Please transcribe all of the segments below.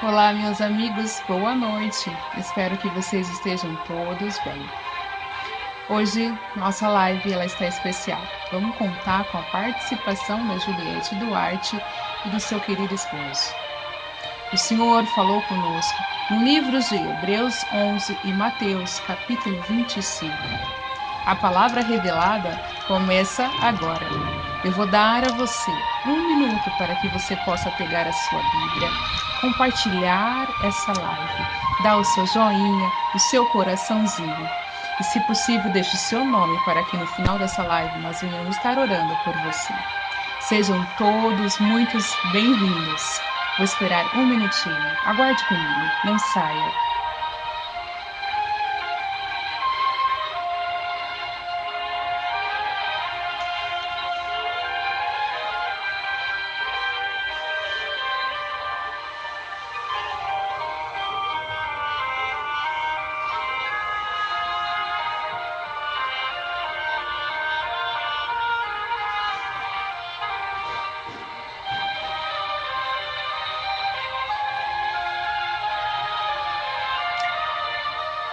Olá, meus amigos, boa noite. Espero que vocês estejam todos bem. Hoje, nossa live ela está especial. Vamos contar com a participação da Juliette Duarte e do seu querido esposo. O Senhor falou conosco no livro de Hebreus 11 e Mateus, capítulo 25. A palavra revelada começa agora. Eu vou dar a você 1 minuto para que você possa pegar a sua Bíblia, compartilhar essa live, dar o seu joinha, o seu coraçãozinho. E, se possível, deixe o seu nome para que no final dessa live nós venhamos estar orando por você. Sejam todos muito bem-vindos. Vou esperar 1 minutinho. Aguarde comigo, não saia.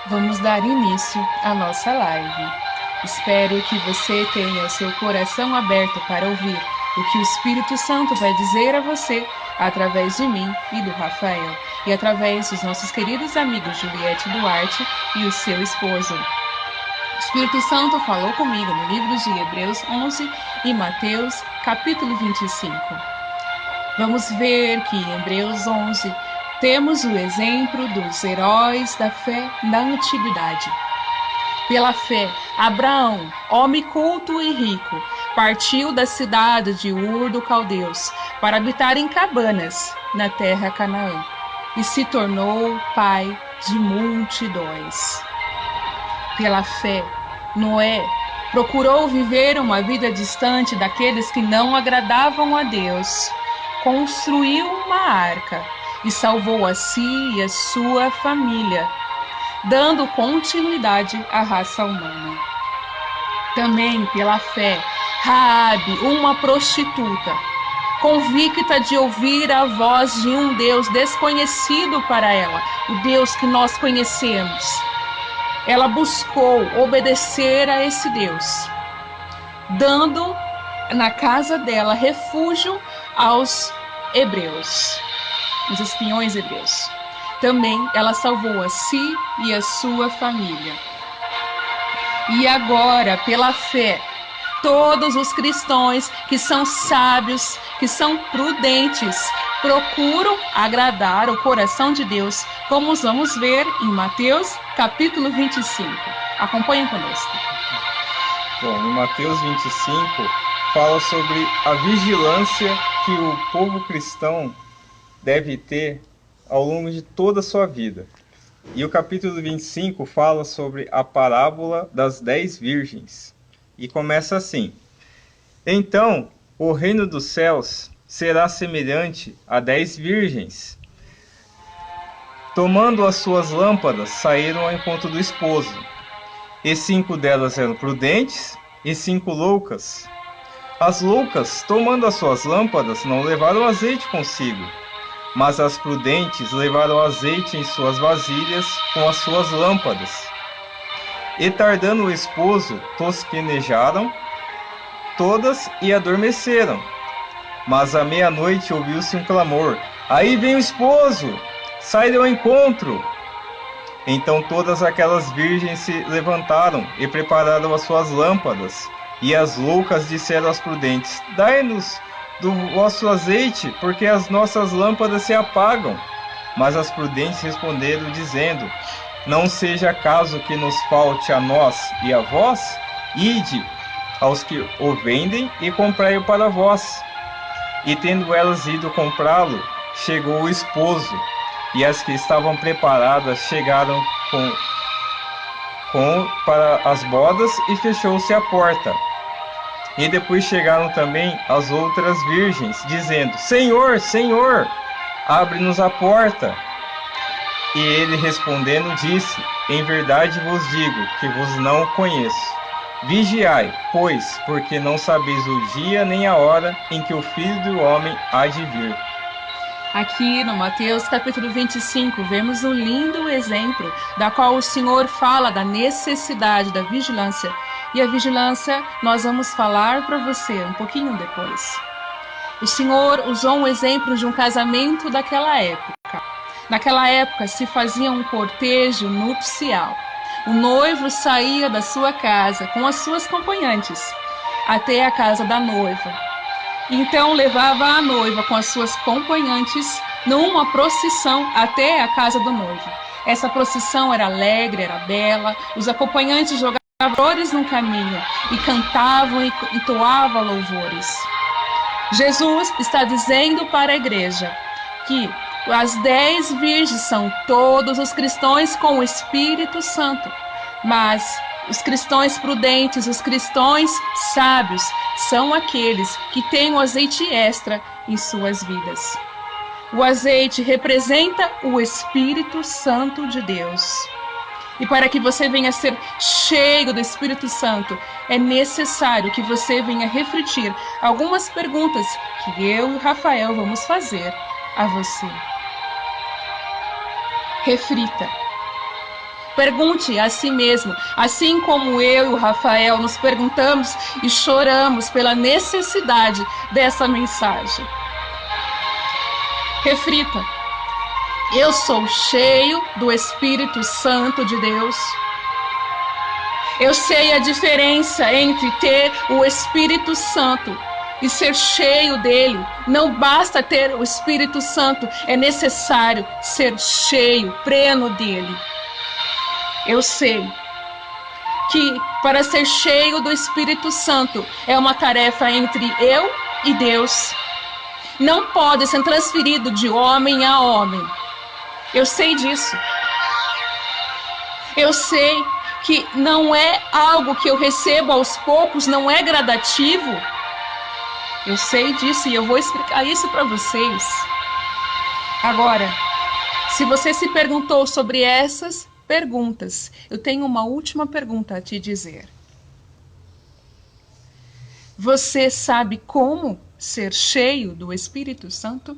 Vamos dar início à nossa live. Espero que você tenha o seu coração aberto para ouvir o que o Espírito Santo vai dizer a você através de mim e do Rafael e através dos nossos queridos amigos Juliette Duarte e o seu esposo. O Espírito Santo falou comigo no livro de Hebreus 11 e Mateus, capítulo 25. Vamos ver que em Hebreus 11 temos o exemplo dos heróis da fé da antiguidade. Pela fé, Abraão, homem culto e rico, partiu da cidade de Ur dos Caldeus para habitar em cabanas na terra Canaã e se tornou pai de multidões. Pela fé, Noé procurou viver uma vida distante daqueles que não agradavam a Deus. Construiu uma arca e salvou a si e a sua família, dando continuidade à raça humana. Também pela fé, Raabe, uma prostituta, convicta de ouvir a voz de um Deus desconhecido para ela, o Deus que nós conhecemos. Ela buscou obedecer a esse Deus, dando na casa dela refúgio aos hebreus, os espiões hebreus. Também ela salvou a si e a sua família. E agora, pela fé, todos os cristãos que são sábios, que são prudentes, procuram agradar o coração de Deus, como vamos ver em Mateus capítulo 25. Acompanhem conosco. Bom, em Mateus 25 fala sobre a vigilância que o povo cristão deve ter ao longo de toda a sua vida. E o capítulo 25 fala sobre a parábola das 10 virgens. E começa assim: Então, o reino dos céus será semelhante a 10 virgens. Tomando as suas lâmpadas, saíram ao encontro do esposo. E 5 delas eram prudentes, e 5 loucas. As loucas, tomando as suas lâmpadas, não levaram azeite consigo, mas as prudentes levaram azeite em suas vasilhas com as suas lâmpadas. E tardando o esposo, tosquenejaram todas e adormeceram. Mas à meia-noite ouviu-se um clamor: Aí vem o esposo! Sai ao encontro! Então todas aquelas virgens se levantaram e prepararam as suas lâmpadas. E as loucas disseram às prudentes: Dai-nos do vosso azeite, porque as nossas lâmpadas se apagam. Mas as prudentes responderam, dizendo: Não seja caso que nos falte a nós e a vós? Ide aos que o vendem e comprai-o para vós. E tendo elas ido comprá-lo, chegou o esposo, e as que estavam preparadas chegaram para as bodas, e fechou-se a porta. E depois chegaram também as outras virgens, dizendo: Senhor, Senhor, abre-nos a porta. E ele respondendo disse: Em verdade vos digo que vos não conheço. Vigiai, pois, porque não sabeis o dia nem a hora em que o Filho do Homem há de vir. Aqui no Mateus capítulo 25, vemos um lindo exemplo da qual o Senhor fala da necessidade da vigilância. E a vigilância nós vamos falar para você um pouquinho depois. O Senhor usou um exemplo de um casamento daquela época. Naquela época se fazia um cortejo nupcial. O noivo saía da sua casa com as suas acompanhantes até a casa da noiva. Então levava a noiva com as suas acompanhantes numa procissão até a casa do noivo. Essa procissão era alegre, era bela, os acompanhantes jogavam flores no caminho e cantavam e entoavam louvores. Jesus está dizendo para a igreja que as 10 virgens são todos os cristãos com o Espírito Santo, mas os cristãos prudentes, os cristãos sábios, são aqueles que têm o azeite extra em suas vidas. O azeite representa o Espírito Santo de Deus. E para que você venha a ser cheio do Espírito Santo, é necessário que você venha refletir algumas perguntas que eu e o Rafael vamos fazer a você. Reflita. Pergunte a si mesmo, assim como eu e o Rafael nos perguntamos e choramos pela necessidade dessa mensagem. Reflita. Eu sou cheio do Espírito Santo de Deus. Eu sei a diferença entre ter o Espírito Santo e ser cheio dele. Não basta ter o Espírito Santo, é necessário ser cheio, pleno dele. Eu sei que para ser cheio do Espírito Santo é uma tarefa entre eu e Deus. Não pode ser transferido de homem a homem. Eu sei disso. Eu sei que não é algo que eu recebo aos poucos, não é gradativo. Eu sei disso e eu vou explicar isso para vocês. Agora, se você se perguntou sobre essas perguntas, eu tenho uma última pergunta a te dizer. Você sabe como ser cheio do Espírito Santo?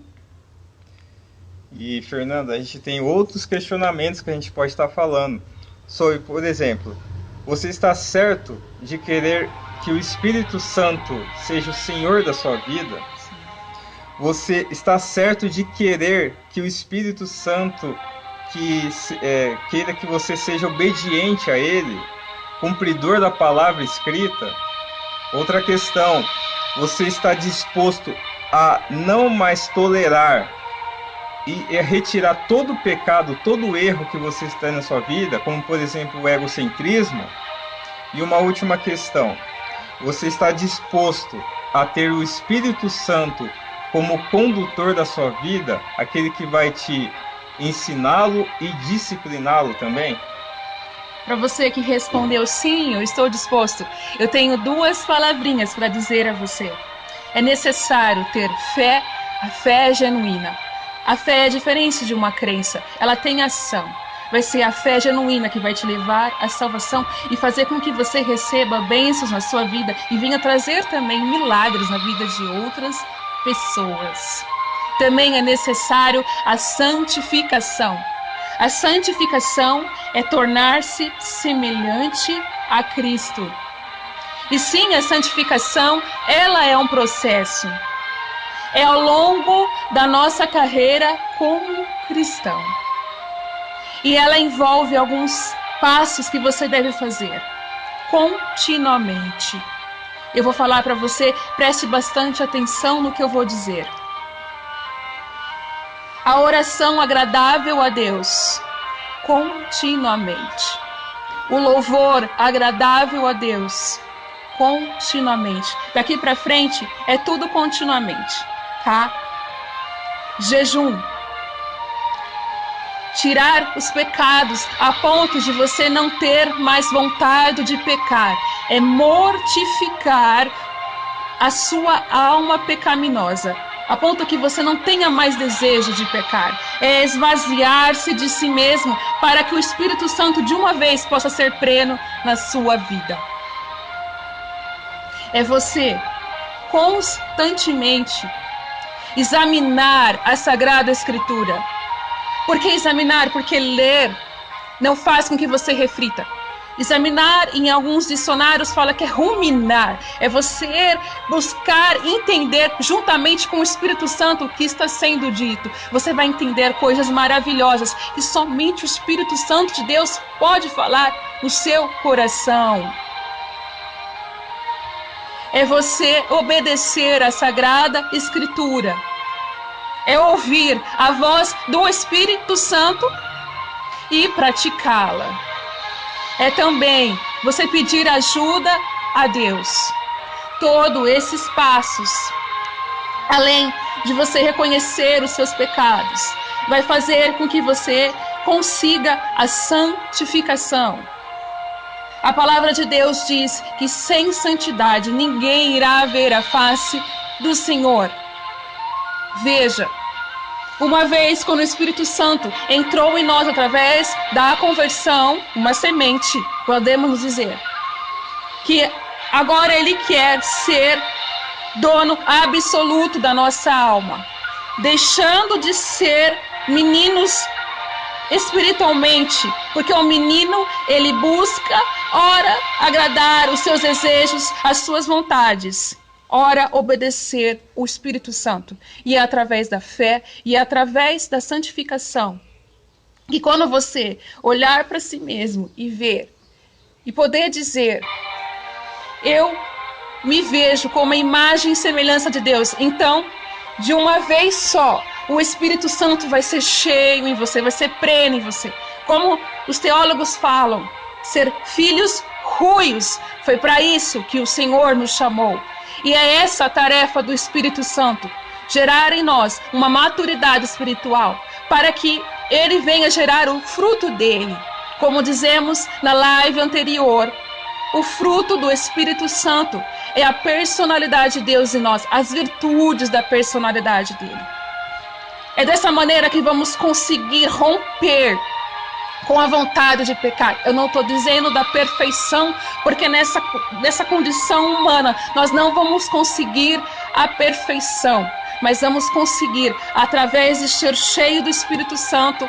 E, Fernanda, a gente tem outros questionamentos que a gente pode estar falando. Sobre, por exemplo, você está certo de querer que o Espírito Santo seja o Senhor da sua vida? Sim. Você está certo de querer que o Espírito Santo queira que você seja obediente a Ele, cumpridor da palavra escrita? Outra questão, você está disposto a não mais tolerar e retirar todo o pecado, todo o erro que você está na sua vida, como por exemplo o egocentrismo? E uma última questão, você está disposto a ter o Espírito Santo como condutor da sua vida, aquele que vai te ensiná-lo e discipliná-lo também? Para você que respondeu sim, eu estou disposto, eu tenho 2 palavrinhas para dizer a você. É necessário ter fé, a fé é genuína. A fé é diferente de uma crença, ela tem ação. Vai ser a fé genuína que vai te levar à salvação e fazer com que você receba bênçãos na sua vida e venha trazer também milagres na vida de outras pessoas. Também é necessário a santificação. A santificação é tornar-se semelhante a Cristo. E sim, a santificação, ela é um processo. É ao longo da nossa carreira como cristão. E ela envolve alguns passos que você deve fazer continuamente. Eu vou falar para você, preste bastante atenção no que eu vou dizer. A oração agradável a Deus, continuamente. O louvor agradável a Deus, continuamente. Daqui para frente é tudo continuamente, tá? Jejum. Tirar os pecados a ponto de você não ter mais vontade de pecar. É mortificar a sua alma pecaminosa, a ponto que você não tenha mais desejo de pecar. É esvaziar-se de si mesmo para que o Espírito Santo de uma vez possa ser pleno na sua vida. É você constantemente examinar a Sagrada Escritura. Por que examinar? Porque ler não faz com que você reflita. Examinar, em alguns dicionários, fala que é ruminar. É você buscar entender juntamente com o Espírito Santo o que está sendo dito. Você vai entender coisas maravilhosas que somente o Espírito Santo de Deus pode falar no seu coração. É você obedecer à Sagrada Escritura. É ouvir a voz do Espírito Santo e praticá-la. É também você pedir ajuda a Deus. Todos esses passos, além de você reconhecer os seus pecados, vai fazer com que você consiga a santificação. A palavra de Deus diz que sem santidade ninguém irá ver a face do Senhor. Veja, uma vez quando o Espírito Santo entrou em nós através da conversão, uma semente, podemos dizer, que agora Ele quer ser dono absoluto da nossa alma, deixando de ser meninos espiritualmente, porque o menino, ele busca, ora, agradar os seus desejos, as suas vontades. Ora, obedecer o Espírito Santo. E é através da fé e é através da santificação. E quando você olhar para si mesmo e ver, e poder dizer, eu me vejo como a imagem e semelhança de Deus. Então, de uma vez só, o Espírito Santo vai ser cheio em você, vai ser pleno em você. Como os teólogos falam, ser filhos ruios. Foi para isso que o Senhor nos chamou. E é essa a tarefa do Espírito Santo, gerar em nós uma maturidade espiritual, para que ele venha gerar o fruto dele. Como dizemos na live anterior, o fruto do Espírito Santo é a personalidade de Deus em nós, as virtudes da personalidade dele. É dessa maneira que vamos conseguir romper com a vontade de pecar. Eu não estou dizendo da perfeição, porque nessa condição humana nós não vamos conseguir a perfeição, mas vamos conseguir, através de ser cheio do Espírito Santo,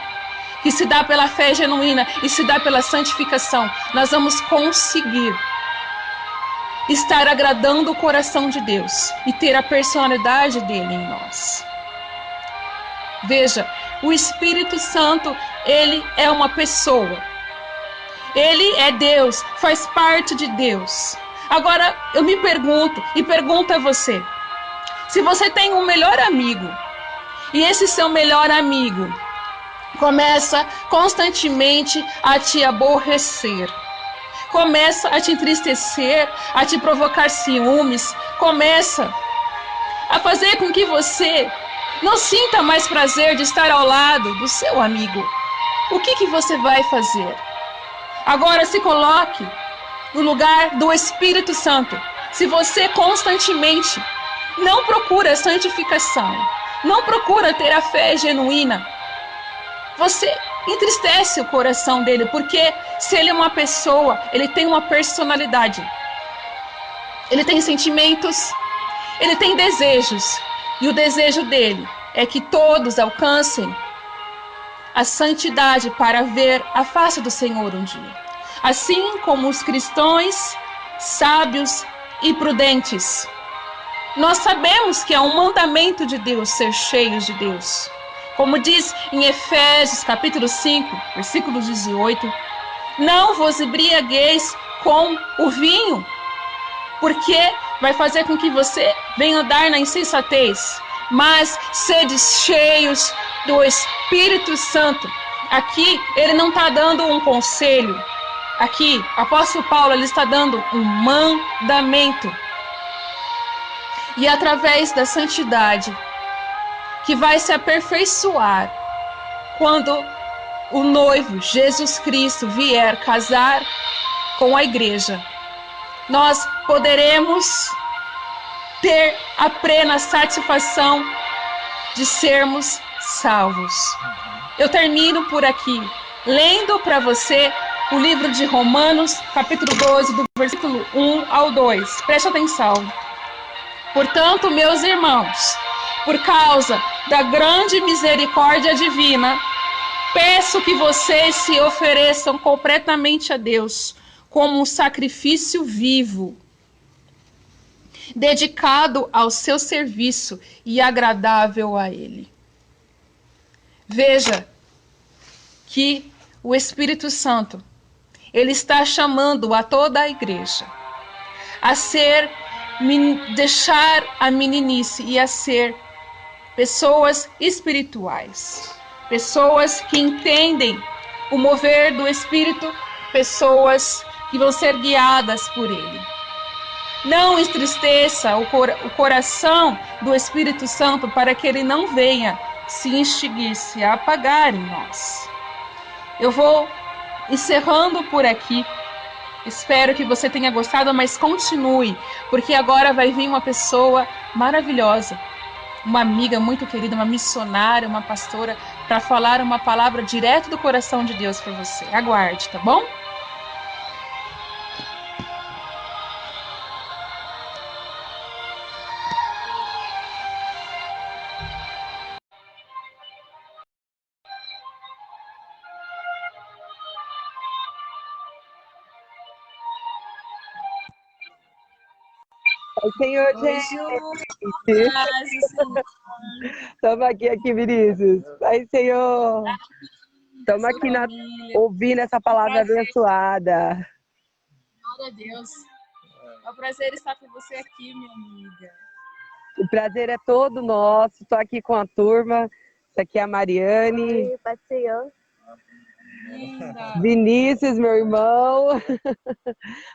que se dá pela fé genuína e se dá pela santificação, nós vamos conseguir estar agradando o coração de Deus e ter a personalidade dele em nós. Veja, o Espírito Santo, ele é uma pessoa. Ele é Deus, faz parte de Deus. Agora, eu me pergunto, e pergunto a você, se você tem um melhor amigo, e esse seu melhor amigo começa constantemente a te aborrecer, começa a te entristecer, a te provocar ciúmes, começa a fazer com que você não sinta mais prazer de estar ao lado do seu amigo, o que você vai fazer? Agora se coloque no lugar do Espírito Santo. Se você constantemente não procura a santificação, não procura ter a fé genuína, você entristece o coração dele, porque se ele é uma pessoa, ele tem uma personalidade, ele tem sentimentos, ele tem desejos. E o desejo dele é que todos alcancem a santidade para ver a face do Senhor um dia. Assim como os cristãos sábios e prudentes. Nós sabemos que é um mandamento de Deus ser cheios de Deus. Como diz em Efésios capítulo 5, versículo 18, não vos embriagueis com o vinho, porque vai fazer com que você venha andar na insensatez, mas sede cheios do Espírito Santo. Aqui ele não está dando um conselho. Aqui, o apóstolo Paulo, ele está dando um mandamento. E através da santidade, que vai se aperfeiçoar quando o noivo, Jesus Cristo, vier casar com a igreja, nós poderemos ter a plena satisfação de sermos salvos. Eu termino por aqui, lendo para você o livro de Romanos, capítulo 12, do versículo 1 ao 2. Preste atenção. Portanto, meus irmãos, por causa da grande misericórdia divina, peço que vocês se ofereçam completamente a Deus como um sacrifício vivo, dedicado ao seu serviço e agradável a Ele. Veja que o Espírito Santo, ele está chamando a toda a igreja a deixar a meninice e a ser pessoas espirituais, pessoas que entendem o mover do Espírito, pessoas que vão ser guiadas por Ele. Não entristeça o coração do Espírito Santo para que ele não venha se extinguir, se apagar em nós. Eu vou encerrando por aqui. Espero que você tenha gostado, mas continue, porque agora vai vir uma pessoa maravilhosa, uma amiga muito querida, uma missionária, uma pastora, para falar uma palavra direto do coração de Deus para você. Aguarde, tá bom? Oi, Senhor, Oi, gente. Ju. Paz do Senhor. Estamos aqui, Vinícius. Pai, Senhor. Estamos Sua aqui família. ouvindo essa palavra Prazer. abençoada. Glória a Deus. É um prazer estar com você aqui, minha amiga. O prazer é todo nosso. Estou aqui com a turma. Essa aqui é a Mariane. Oi, Pai do Senhor. Linda. Vinícius, meu irmão.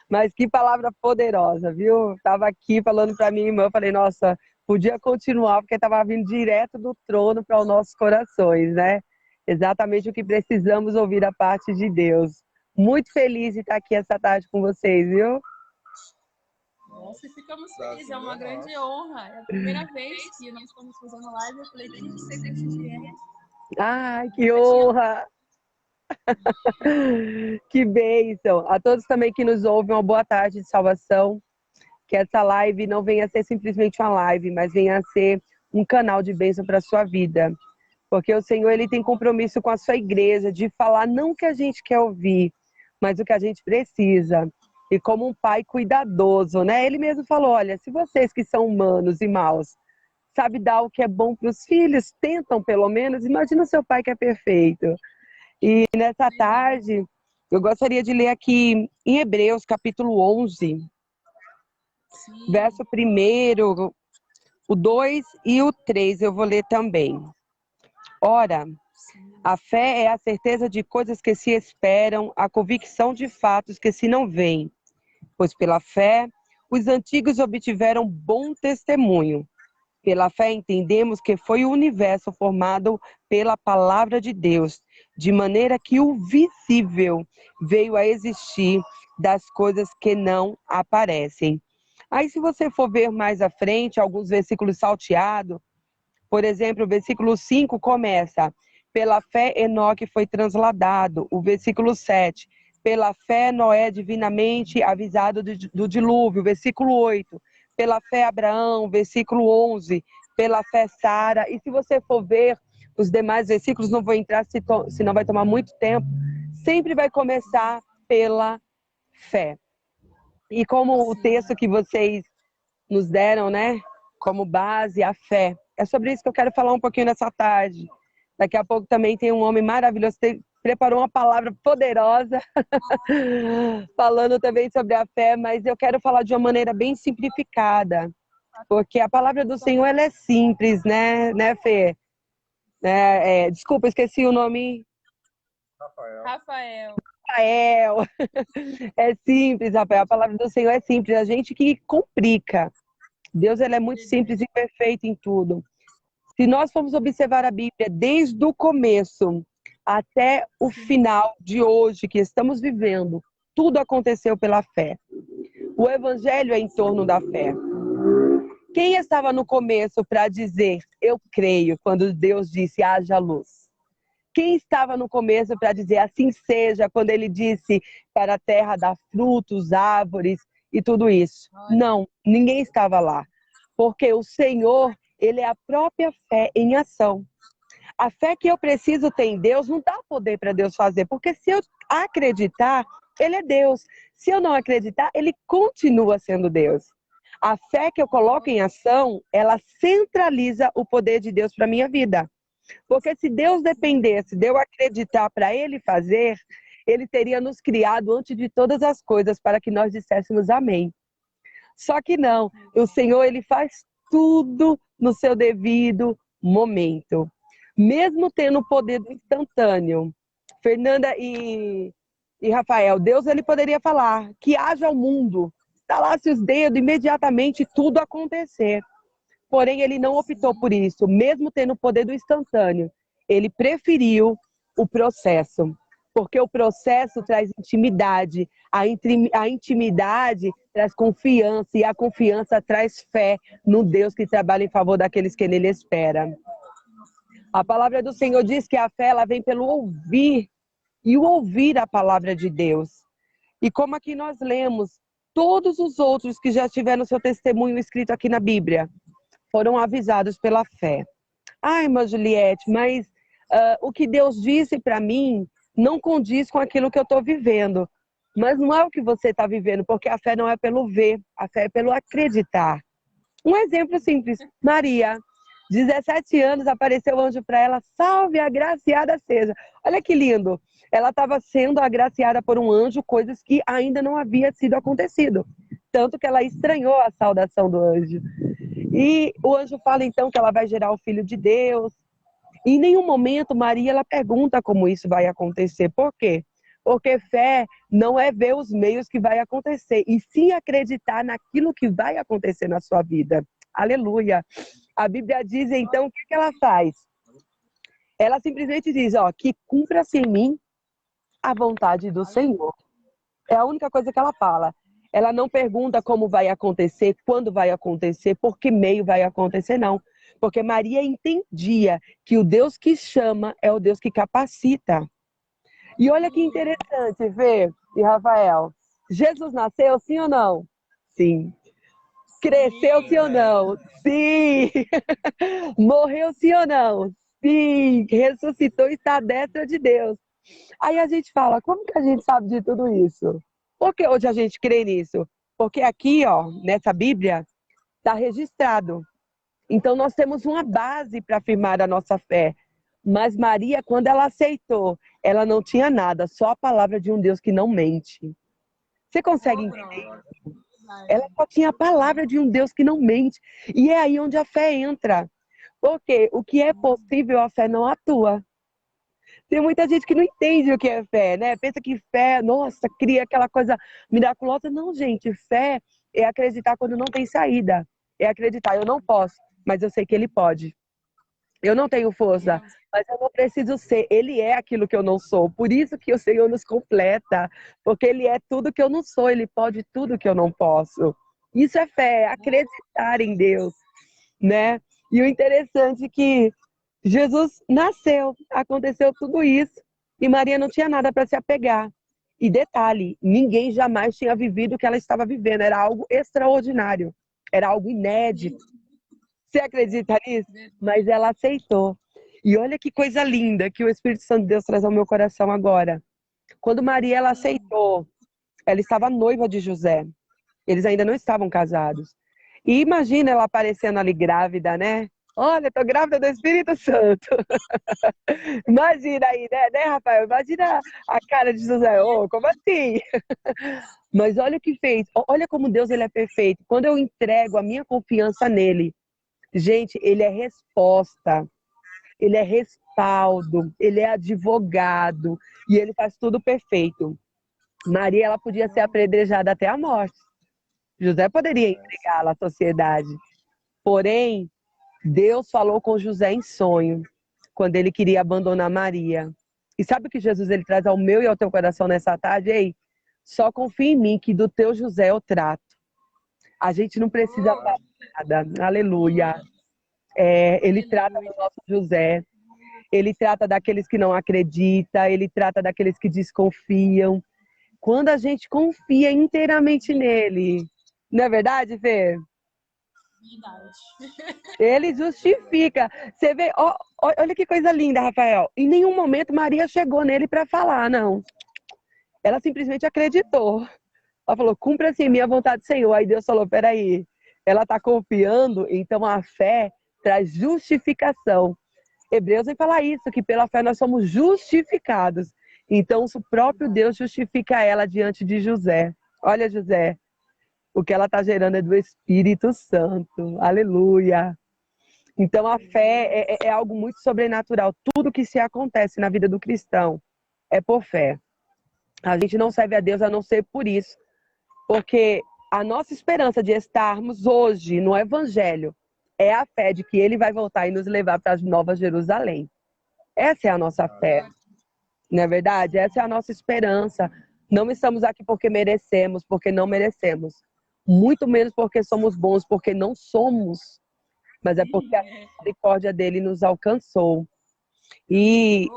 Mas que palavra poderosa, viu? Estava aqui falando para minha irmã. Falei, nossa, podia continuar, porque estava vindo direto do trono para os nossos corações, né? Exatamente o que precisamos ouvir da parte de Deus. Muito feliz de estar aqui essa tarde com vocês, viu? Nossa, ficamos felizes, é uma grande honra. É a primeira vez que nós estamos fazendo live. Eu falei, tem que ser Cristiane. Ai, que honra! Que bênção! A todos também que nos ouvem, uma boa tarde de salvação. Que essa live não venha a ser simplesmente uma live, mas venha a ser um canal de bênção para a sua vida. Porque o Senhor, ele tem compromisso com a sua igreja de falar não o que a gente quer ouvir, mas o que a gente precisa. E como um pai cuidadoso, né? Ele mesmo falou, olha, se vocês que são humanos e maus, sabe dar o que é bom para os filhos, tentam pelo menos, imagina o seu pai que é perfeito. E nessa tarde, eu gostaria de ler aqui em Hebreus, capítulo 11, Sim. verso 1, o 2 e o 3, eu vou ler também. Ora, a fé é a certeza de coisas que se esperam, a convicção de fatos que se não veem. Pois pela fé, os antigos obtiveram bom testemunho. Pela fé entendemos que foi o universo formado pela palavra de Deus, de maneira que o visível veio a existir das coisas que não aparecem. Aí se você for ver mais à frente, alguns versículos salteados, por exemplo, o versículo 5 começa, pela fé Enoque foi transladado. O versículo 7, pela fé Noé divinamente avisado do dilúvio. Versículo 8, pela fé Abraão. Versículo 11, pela fé Sara. E se você for ver os demais versículos, não vou entrar, senão vai tomar muito tempo, sempre vai começar pela fé. E como o texto que vocês nos deram, né, como base, a fé. É sobre isso que eu quero falar um pouquinho nessa tarde. Daqui a pouco também tem um homem maravilhoso que preparou uma palavra poderosa, falando também sobre a fé, mas eu quero falar de uma maneira bem simplificada, porque a palavra do Senhor, ela é simples, né, Fê? Desculpa, esqueci o nome. Rafael. É simples, Rafael. A palavra do Senhor é simples. A gente que complica. Deus, ele é muito simples e perfeito em tudo. Se nós formos observar a Bíblia desde o começo até o final de hoje que estamos vivendo, tudo aconteceu pela fé. O Evangelho é em torno da fé. Quem estava no começo para dizer, eu creio, quando Deus disse, haja luz? Quem estava no começo para dizer, assim seja, quando ele disse para a terra dar frutos, árvores e tudo isso? Não, ninguém estava lá. Porque o Senhor, ele é a própria fé em ação. A fé que eu preciso ter em Deus não dá poder para Deus fazer, porque se eu acreditar, ele é Deus. Se eu não acreditar, ele continua sendo Deus. A fé que eu coloco em ação, ela centraliza o poder de Deus para minha vida. Porque se Deus dependesse de eu acreditar para ele fazer, ele teria nos criado antes de todas as coisas para que nós disséssemos amém. Só que não, o Senhor, ele faz tudo no seu devido momento. Mesmo tendo o poder do instantâneo, Fernanda e Rafael, Deus, ele poderia falar que haja o mundo, estalasse os dedos, imediatamente tudo acontecer. Porém, ele não optou por isso, mesmo tendo o poder do instantâneo. Ele preferiu o processo, porque o processo traz intimidade, a intimidade traz confiança, e a confiança traz fé no Deus que trabalha em favor daqueles que nele esperam. A palavra do Senhor diz que a fé ela vem pelo ouvir, e o ouvir a palavra de Deus. E como aqui nós lemos, todos os outros que já tiveram seu testemunho escrito aqui na Bíblia, foram avisados pela fé. Ah, irmã Juliette, mas o que Deus disse para mim não condiz com aquilo que eu estou vivendo. Mas não é o que você está vivendo, porque a fé não é pelo ver, a fé é pelo acreditar. Um exemplo simples, Maria, 17 anos, apareceu o anjo para ela, salve, agraciada seja. Olha que lindo, ela estava sendo agraciada por um anjo, coisas que ainda não havia sido acontecido. Tanto que ela estranhou a saudação do anjo. E o anjo fala então que ela vai gerar o Filho de Deus. E em nenhum momento Maria ela pergunta como isso vai acontecer. Por quê? Porque fé não é ver os meios que vai acontecer, e sim acreditar naquilo que vai acontecer na sua vida. Aleluia. A Bíblia diz então, o que ela faz? Ela simplesmente diz, que cumpra-se em mim a vontade do Senhor. É a única coisa que ela fala. Ela não pergunta como vai acontecer, quando vai acontecer, por que meio vai acontecer, não. Porque Maria entendia que o Deus que chama é o Deus que capacita. E olha que interessante, Vê e Rafael. Jesus nasceu, sim ou não? Sim. Cresceu, sim ou não? Sim. Morreu, sim ou não? Sim. Ressuscitou e está à destra de Deus. Aí a gente fala, como que a gente sabe de tudo isso? Por que hoje a gente crê nisso? Porque aqui, nessa Bíblia, está registrado. Então nós temos uma base para afirmar a nossa fé. Mas Maria, quando ela aceitou, ela não tinha nada, só a palavra de um Deus que não mente. Você consegue entender? Ela só tinha a palavra de um Deus que não mente. E é aí onde a fé entra. Porque o que é possível, a fé não atua. Tem muita gente que não entende o que é fé, né? Pensa que fé, nossa, cria aquela coisa miraculosa. Não, gente, fé é acreditar quando não tem saída. É acreditar, eu não posso, mas eu sei que ele pode. Eu não tenho força, mas eu não preciso ser. Ele é aquilo que eu não sou. Por isso que o Senhor nos completa. Porque Ele é tudo que eu não sou. Ele pode tudo que eu não posso. Isso é fé, é acreditar em Deus, né? E o interessante é que Jesus nasceu, aconteceu tudo isso. E Maria não tinha nada para se apegar. E detalhe, ninguém jamais tinha vivido o que ela estava vivendo. Era algo extraordinário. Era algo inédito. Você acredita nisso? Mas ela aceitou. E olha que coisa linda que o Espírito Santo de Deus traz ao meu coração agora. Quando Maria ela aceitou, ela estava noiva de José. Eles ainda não estavam casados. E imagina ela aparecendo ali grávida, né? Olha, tô grávida do Espírito Santo. Imagina aí, né, Rafael? Imagina a cara de José. Como assim? Mas olha o que fez. Olha como Deus ele é perfeito. Quando eu entrego a minha confiança nele, gente, ele é resposta, ele é respaldo, ele é advogado e ele faz tudo perfeito. Maria, ela podia ser apedrejada até a morte. José poderia entregá-la à sociedade. Porém, Deus falou com José em sonho, quando ele queria abandonar Maria. E sabe o que Jesus ele traz ao meu e ao teu coração nessa tarde? Ei, só confia em mim que do teu José eu trato. A gente não precisa falar nada. Aleluia. Ele trata do nosso José. Ele trata daqueles que não acreditam. Ele trata daqueles que desconfiam. Quando a gente confia inteiramente nele. Não é verdade, Fê? Verdade. Ele justifica. Você vê, olha que coisa linda, Rafael. Em nenhum momento Maria chegou nele para falar, não. Ela simplesmente acreditou. Ela falou, cumpra-se em mim a vontade do Senhor. Aí Deus falou, peraí, ela está confiando, então a fé traz justificação. Hebreus vai falar isso, que pela fé nós somos justificados. Então o próprio Deus justifica ela diante de José. Olha, José, o que ela está gerando é do Espírito Santo. Aleluia. Então a fé é algo muito sobrenatural. Tudo que se acontece na vida do cristão é por fé. A gente não serve a Deus a não ser por isso. Porque a nossa esperança de estarmos hoje no Evangelho é a fé de que Ele vai voltar e nos levar para a Nova Jerusalém. Essa é a nossa fé. Não é verdade? Essa é a nossa esperança. Não estamos aqui porque merecemos, porque não merecemos. Muito menos porque somos bons, porque não somos. Mas é porque a misericórdia dele nos alcançou. E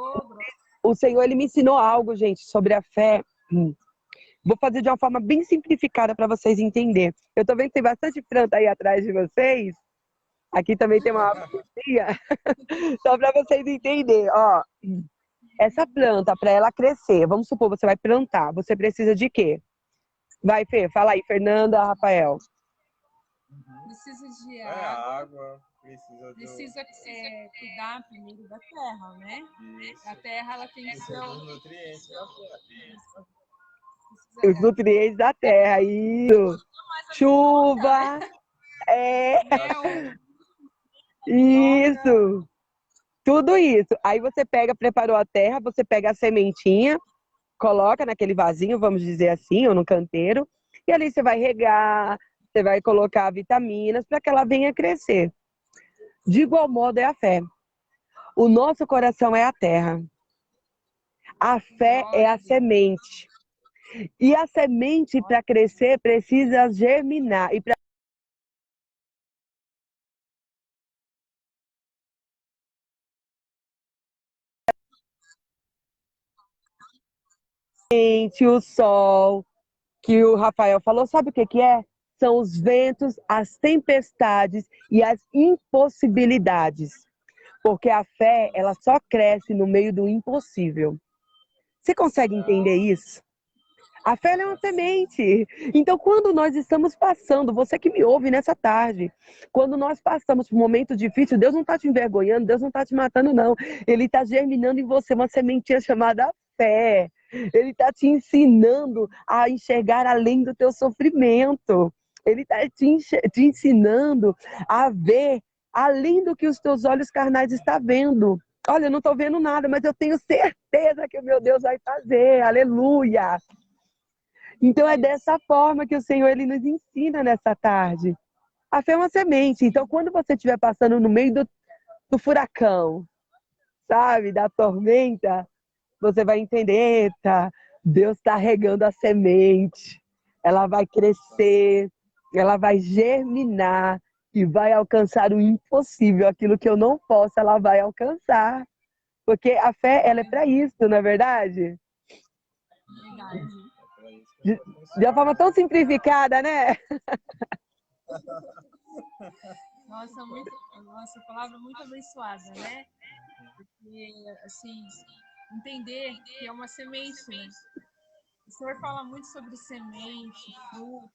o Senhor, ele me ensinou algo, gente, sobre a fé. Vou fazer de uma forma bem simplificada para vocês entenderem. Eu estou vendo que tem bastante planta aí atrás de vocês. Aqui também tem uma árvorezinha. Só para vocês entenderem. Ó, essa planta, para ela crescer, vamos supor, você vai plantar. Você precisa de quê? Vai, Fê, fala aí, Fernanda, Rafael. Precisa de água, precisa cuidar primeiro da terra, né? Isso. A terra, ela tem que ser Os nutrientes. Os nutrientes da terra, isso. Chuva. Isso. Tudo isso. Aí você preparou a terra, você pega a sementinha, coloca naquele vasinho, vamos dizer assim, ou no canteiro, e ali você vai regar, você vai colocar vitaminas para que ela venha crescer. De igual modo é a fé. O nosso coração é a terra. A fé é a semente. E a semente, para crescer, precisa germinar. E para o sol, que o Rafael falou, sabe o que é? São os ventos, as tempestades e as impossibilidades. Porque a fé, ela só cresce no meio do impossível. Você consegue entender isso? A fé é uma semente. Então, quando nós estamos passando, você que me ouve nessa tarde, quando nós passamos por um momento difícil, Deus não está te envergonhando, Deus não está te matando, não. Ele está germinando em você uma sementinha chamada fé. Ele está te ensinando a enxergar além do teu sofrimento. Ele está te ensinando a ver além do que os teus olhos carnais estão vendo. Olha, eu não estou vendo nada, mas eu tenho certeza que o meu Deus vai fazer. Aleluia! Então é dessa forma que o Senhor ele nos ensina nessa tarde. A fé é uma semente. Então quando você estiver passando no meio do furacão, sabe, da tormenta, você vai entender, eita, Deus está regando a semente. Ela vai crescer, ela vai germinar e vai alcançar o impossível. Aquilo que eu não posso, ela vai alcançar. Porque a fé, ela é para isso, não é verdade? Verdade. De uma forma tão simplificada, né? Nossa, palavra muito abençoada, né? Porque, assim, entender que é uma semente, né? O Senhor fala muito sobre semente, fruto.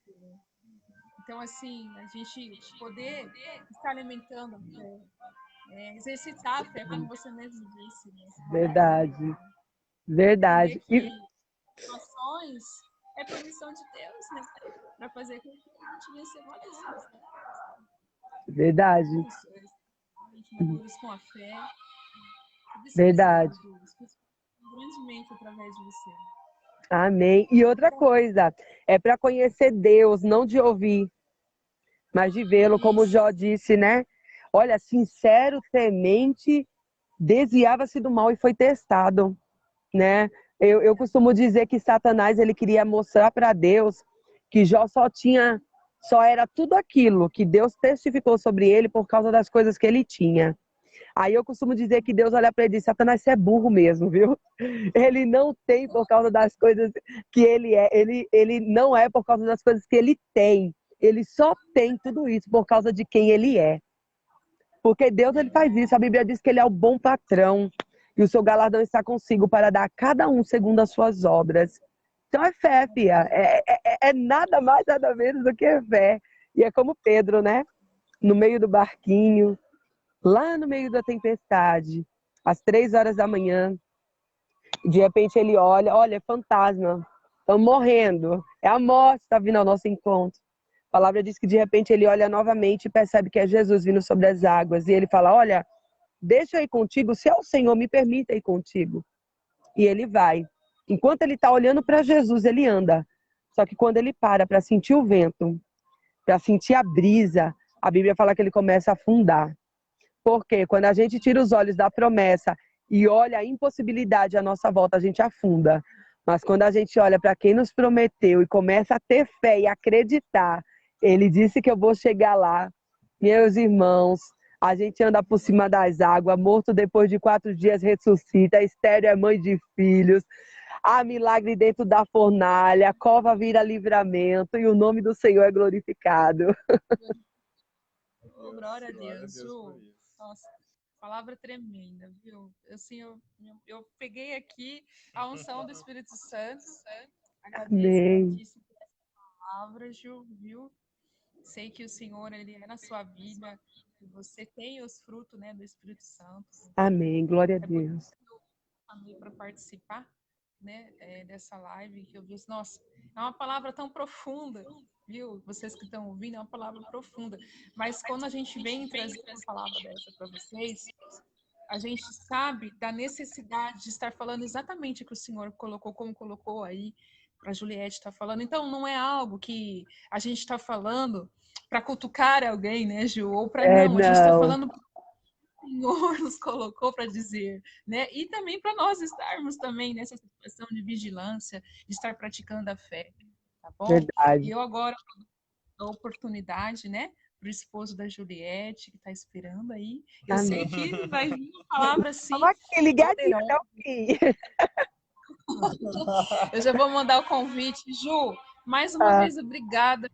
Então, assim, a gente poder estar alimentando a fé, exercitar a fé, como você mesmo disse. Né? Verdade. Verdade. Que situações é permissão de Deus, né? Para fazer com que a gente venha ser valiosos, né? Verdade. Maduros com a fé. Verdade. Grandemente através de você. Amém. E outra coisa, é para conhecer Deus, não de ouvir, mas de vê-lo, como Jó disse, né? Olha, sincero, temente, desviava-se do mal e foi testado, né? Eu costumo dizer que Satanás ele queria mostrar para Deus que Jó só era tudo aquilo que Deus testificou sobre ele por causa das coisas que ele tinha. Aí eu costumo dizer que Deus olha para ele e diz, Satanás, você é burro mesmo, viu? Ele não tem por causa das coisas que ele é. Ele não é por causa das coisas que ele tem. ele só tem tudo isso por causa de quem ele é. Porque Deus, ele faz isso. A Bíblia diz que ele é o bom patrão e o seu galardão está consigo para dar a cada um segundo as suas obras. Então é fé, filha. É nada mais, nada menos do que fé. E é como Pedro, né? No meio do barquinho, lá no meio da tempestade, às 3 horas da manhã. De repente ele olha, é fantasma. Estamos morrendo. É a morte que está vindo ao nosso encontro. A palavra diz que de repente ele olha novamente e percebe que é Jesus vindo sobre as águas. E ele fala, olha, deixa eu ir contigo, se é o Senhor, me permita ir contigo. E ele vai. Enquanto ele está olhando para Jesus, ele anda. Só que quando ele para sentir o vento, para sentir a brisa, a Bíblia fala que ele começa a afundar. Porque quando a gente tira os olhos da promessa e olha a impossibilidade à nossa volta, a gente afunda. Mas quando a gente olha para quem nos prometeu e começa a ter fé e acreditar, ele disse que eu vou chegar lá. Meus irmãos, a gente anda por cima das águas, morto depois de 4 dias ressuscita, estéril é mãe de filhos, há milagre dentro da fornalha, cova vira livramento e o nome do Senhor é glorificado. Oh, glória a Deus, Ju. Nossa, palavra tremenda, viu? Assim, eu peguei aqui a unção do Espírito Santo. Agradeço por essa palavra, Ju, viu? Sei que o Senhor, ele é na sua vida, e você tem os frutos, né, do Espírito Santo. Amém, glória a Deus. Eu chamei para participar, né, dessa live, que eu vi, nossa, é uma palavra tão profunda, viu? Vocês que estão ouvindo, é uma palavra profunda. Mas quando a gente vem trazer uma palavra dessa para vocês, a gente sabe da necessidade de estar falando exatamente o que o Senhor colocou, como colocou aí, para a Juliette estar falando. Então, não é algo que a gente está falando para cutucar alguém, né, Ju? Ou para não, a gente está falando para o Senhor nos colocou para dizer, né? E também para nós estarmos também nessa situação de vigilância, de estar praticando a fé, tá bom? Verdade. E eu agora dou a oportunidade, né, para o esposo da Juliette, que está esperando aí. Eu sei que vai vir uma palavra assim. Estava aqui, ligadinho até o fim. Eu já vou mandar o convite. Ju, mais uma vez, obrigada.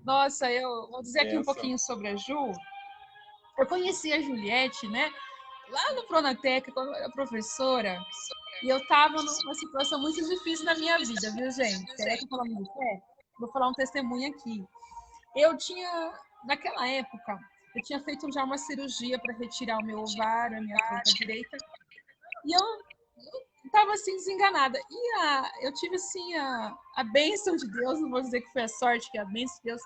Nossa, eu vou dizer aqui um pouquinho sobre a Ju. Eu conheci a Juliette, né, lá no Pronatec, quando eu era professora, e eu estava numa situação muito difícil na minha vida, viu, gente? Será que eu falar muito fé? Vou falar um testemunho aqui. Eu tinha, naquela época, eu tinha feito já uma cirurgia para retirar o meu ovário, a minha trompa direita, e eu estava assim desenganada. E eu tive assim a bênção de Deus, não vou dizer que foi a sorte, que é a bênção de Deus,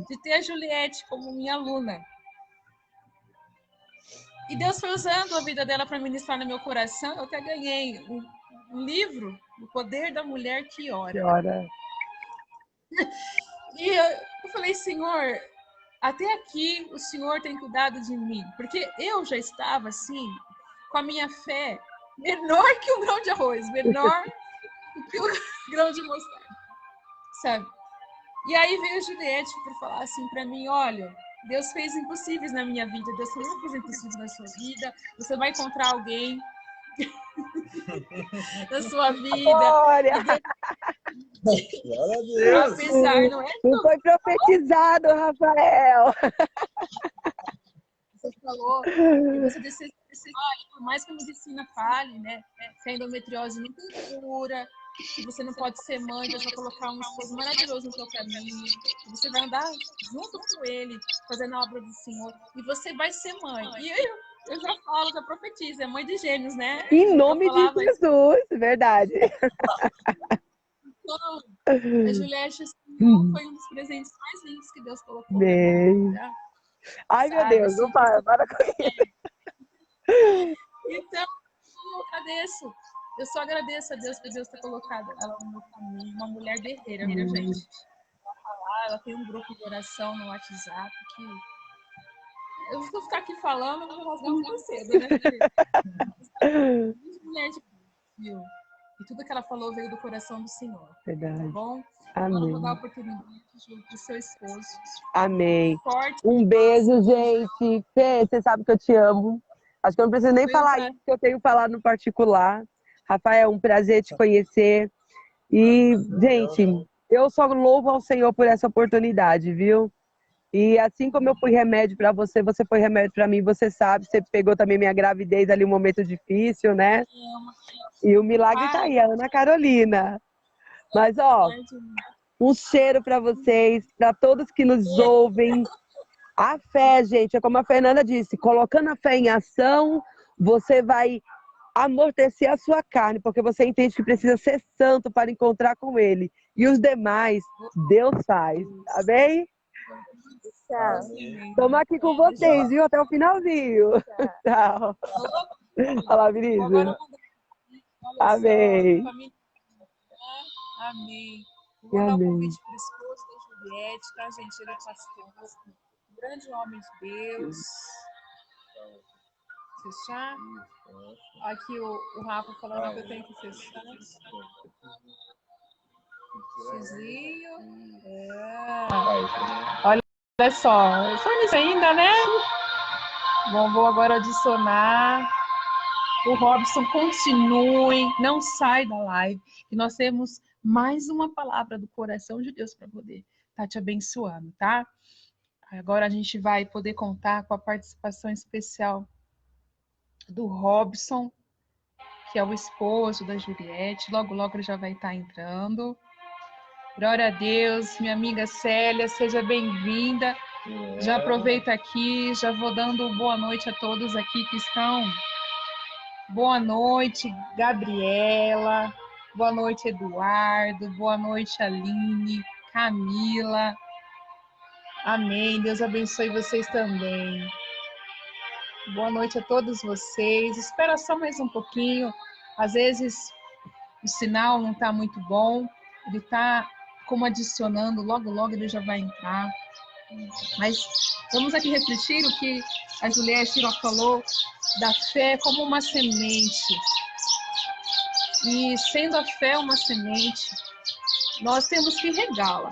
de ter a Juliette como minha aluna. E Deus foi usando a vida dela para ministrar no meu coração. Eu até ganhei um livro, O Poder da Mulher que Ora. E eu falei, Senhor, até aqui o Senhor tem cuidado de mim. Porque eu já estava assim, com a minha fé menor que um grão de arroz, menor que um grão de mostarda, sabe? E aí veio a Juliette por falar assim para mim, olha, Deus fez impossíveis na minha vida, Deus não fez impossíveis na sua vida, você vai encontrar alguém na sua vida. Glória! Apesar, não é? Não foi profetizado, Rafael. Você falou, e você disse, olha, por mais que a medicina fale, né, que a endometriose não tem cura, que você não pode ser mãe, Deus vai colocar um esposo maravilhoso no seu caminho, que você vai andar junto com ele, fazendo a obra do Senhor, e você vai ser mãe. E eu já falo, já profetizo, é mãe de gêmeos, né? Em nome de Jesus, verdade. Então, a Juliette assim, foi um dos presentes mais lindos que Deus colocou. Bem. Né? Ai, meu Deus, não para com isso. Então, eu agradeço. Eu só agradeço a Deus por Deus ter colocado ela no meu caminho, uma mulher guerreira, viu, gente? Ela tem um grupo de oração no WhatsApp que eu vou ficar aqui falando, eu vou rasgar muito cedo, né? Mulher de viu? E tudo que ela falou veio do coração do Senhor. Verdade. Tá bom? Amém. Agora eu vou dar a oportunidade pro seu esposo. Amém. Forte. Um beijo, gente. Fê, você sabe que eu te amo. Acho que eu não preciso nem falar isso, que eu tenho falado no particular. Rafael, é um prazer te conhecer. E, gente, Eu só louvo ao Senhor por essa oportunidade, viu? E assim como eu fui remédio para você, você foi remédio para mim, você sabe, você pegou também minha gravidez ali, um momento difícil, né? E o milagre tá aí, a Ana Carolina. Mas, ó, um cheiro para vocês, para todos que nos ouvem. A fé, gente, é como a Fernanda disse, colocando a fé em ação, você vai amortecer a sua carne, porque você entende que precisa ser santo para encontrar com Ele. E os demais, Deus faz. Tá bem? Estamos aqui com vocês, viu? Até o finalzinho. Tchau. Olha lá, Vinícius. Amém. Amém. Vou dar um Amém. convite para o esposo da Juliette, tá, gente? Ele é pastor, um grande homem de Deus. Fechar? Aqui o Rafa falando que eu tenho que fechar. Xizinho. Olha só, só nisso ainda, né? Bom, vou agora adicionar. O Robson, continue, não sai da live. E nós temos mais uma palavra do coração de Deus para poder estar te abençoando, tá? Agora a gente vai poder contar com a participação especial do Robson, que é o esposo da Juliette. Logo, logo ele já vai estar entrando. Glória a Deus, minha amiga Célia, seja bem-vinda. Já aproveita aqui, já vou dando boa noite a todos aqui que estão. Boa noite, Gabriela. Boa noite, Eduardo. Boa noite, Aline, Camila. Amém. Deus abençoe vocês também. Boa noite a todos vocês. Espera só mais um pouquinho. Às vezes o sinal não está muito bom. Ele está como adicionando. Logo, logo ele já vai entrar. Mas vamos aqui refletir o que a Juliette falou da fé como uma semente. E sendo a fé uma semente, nós temos que regá-la.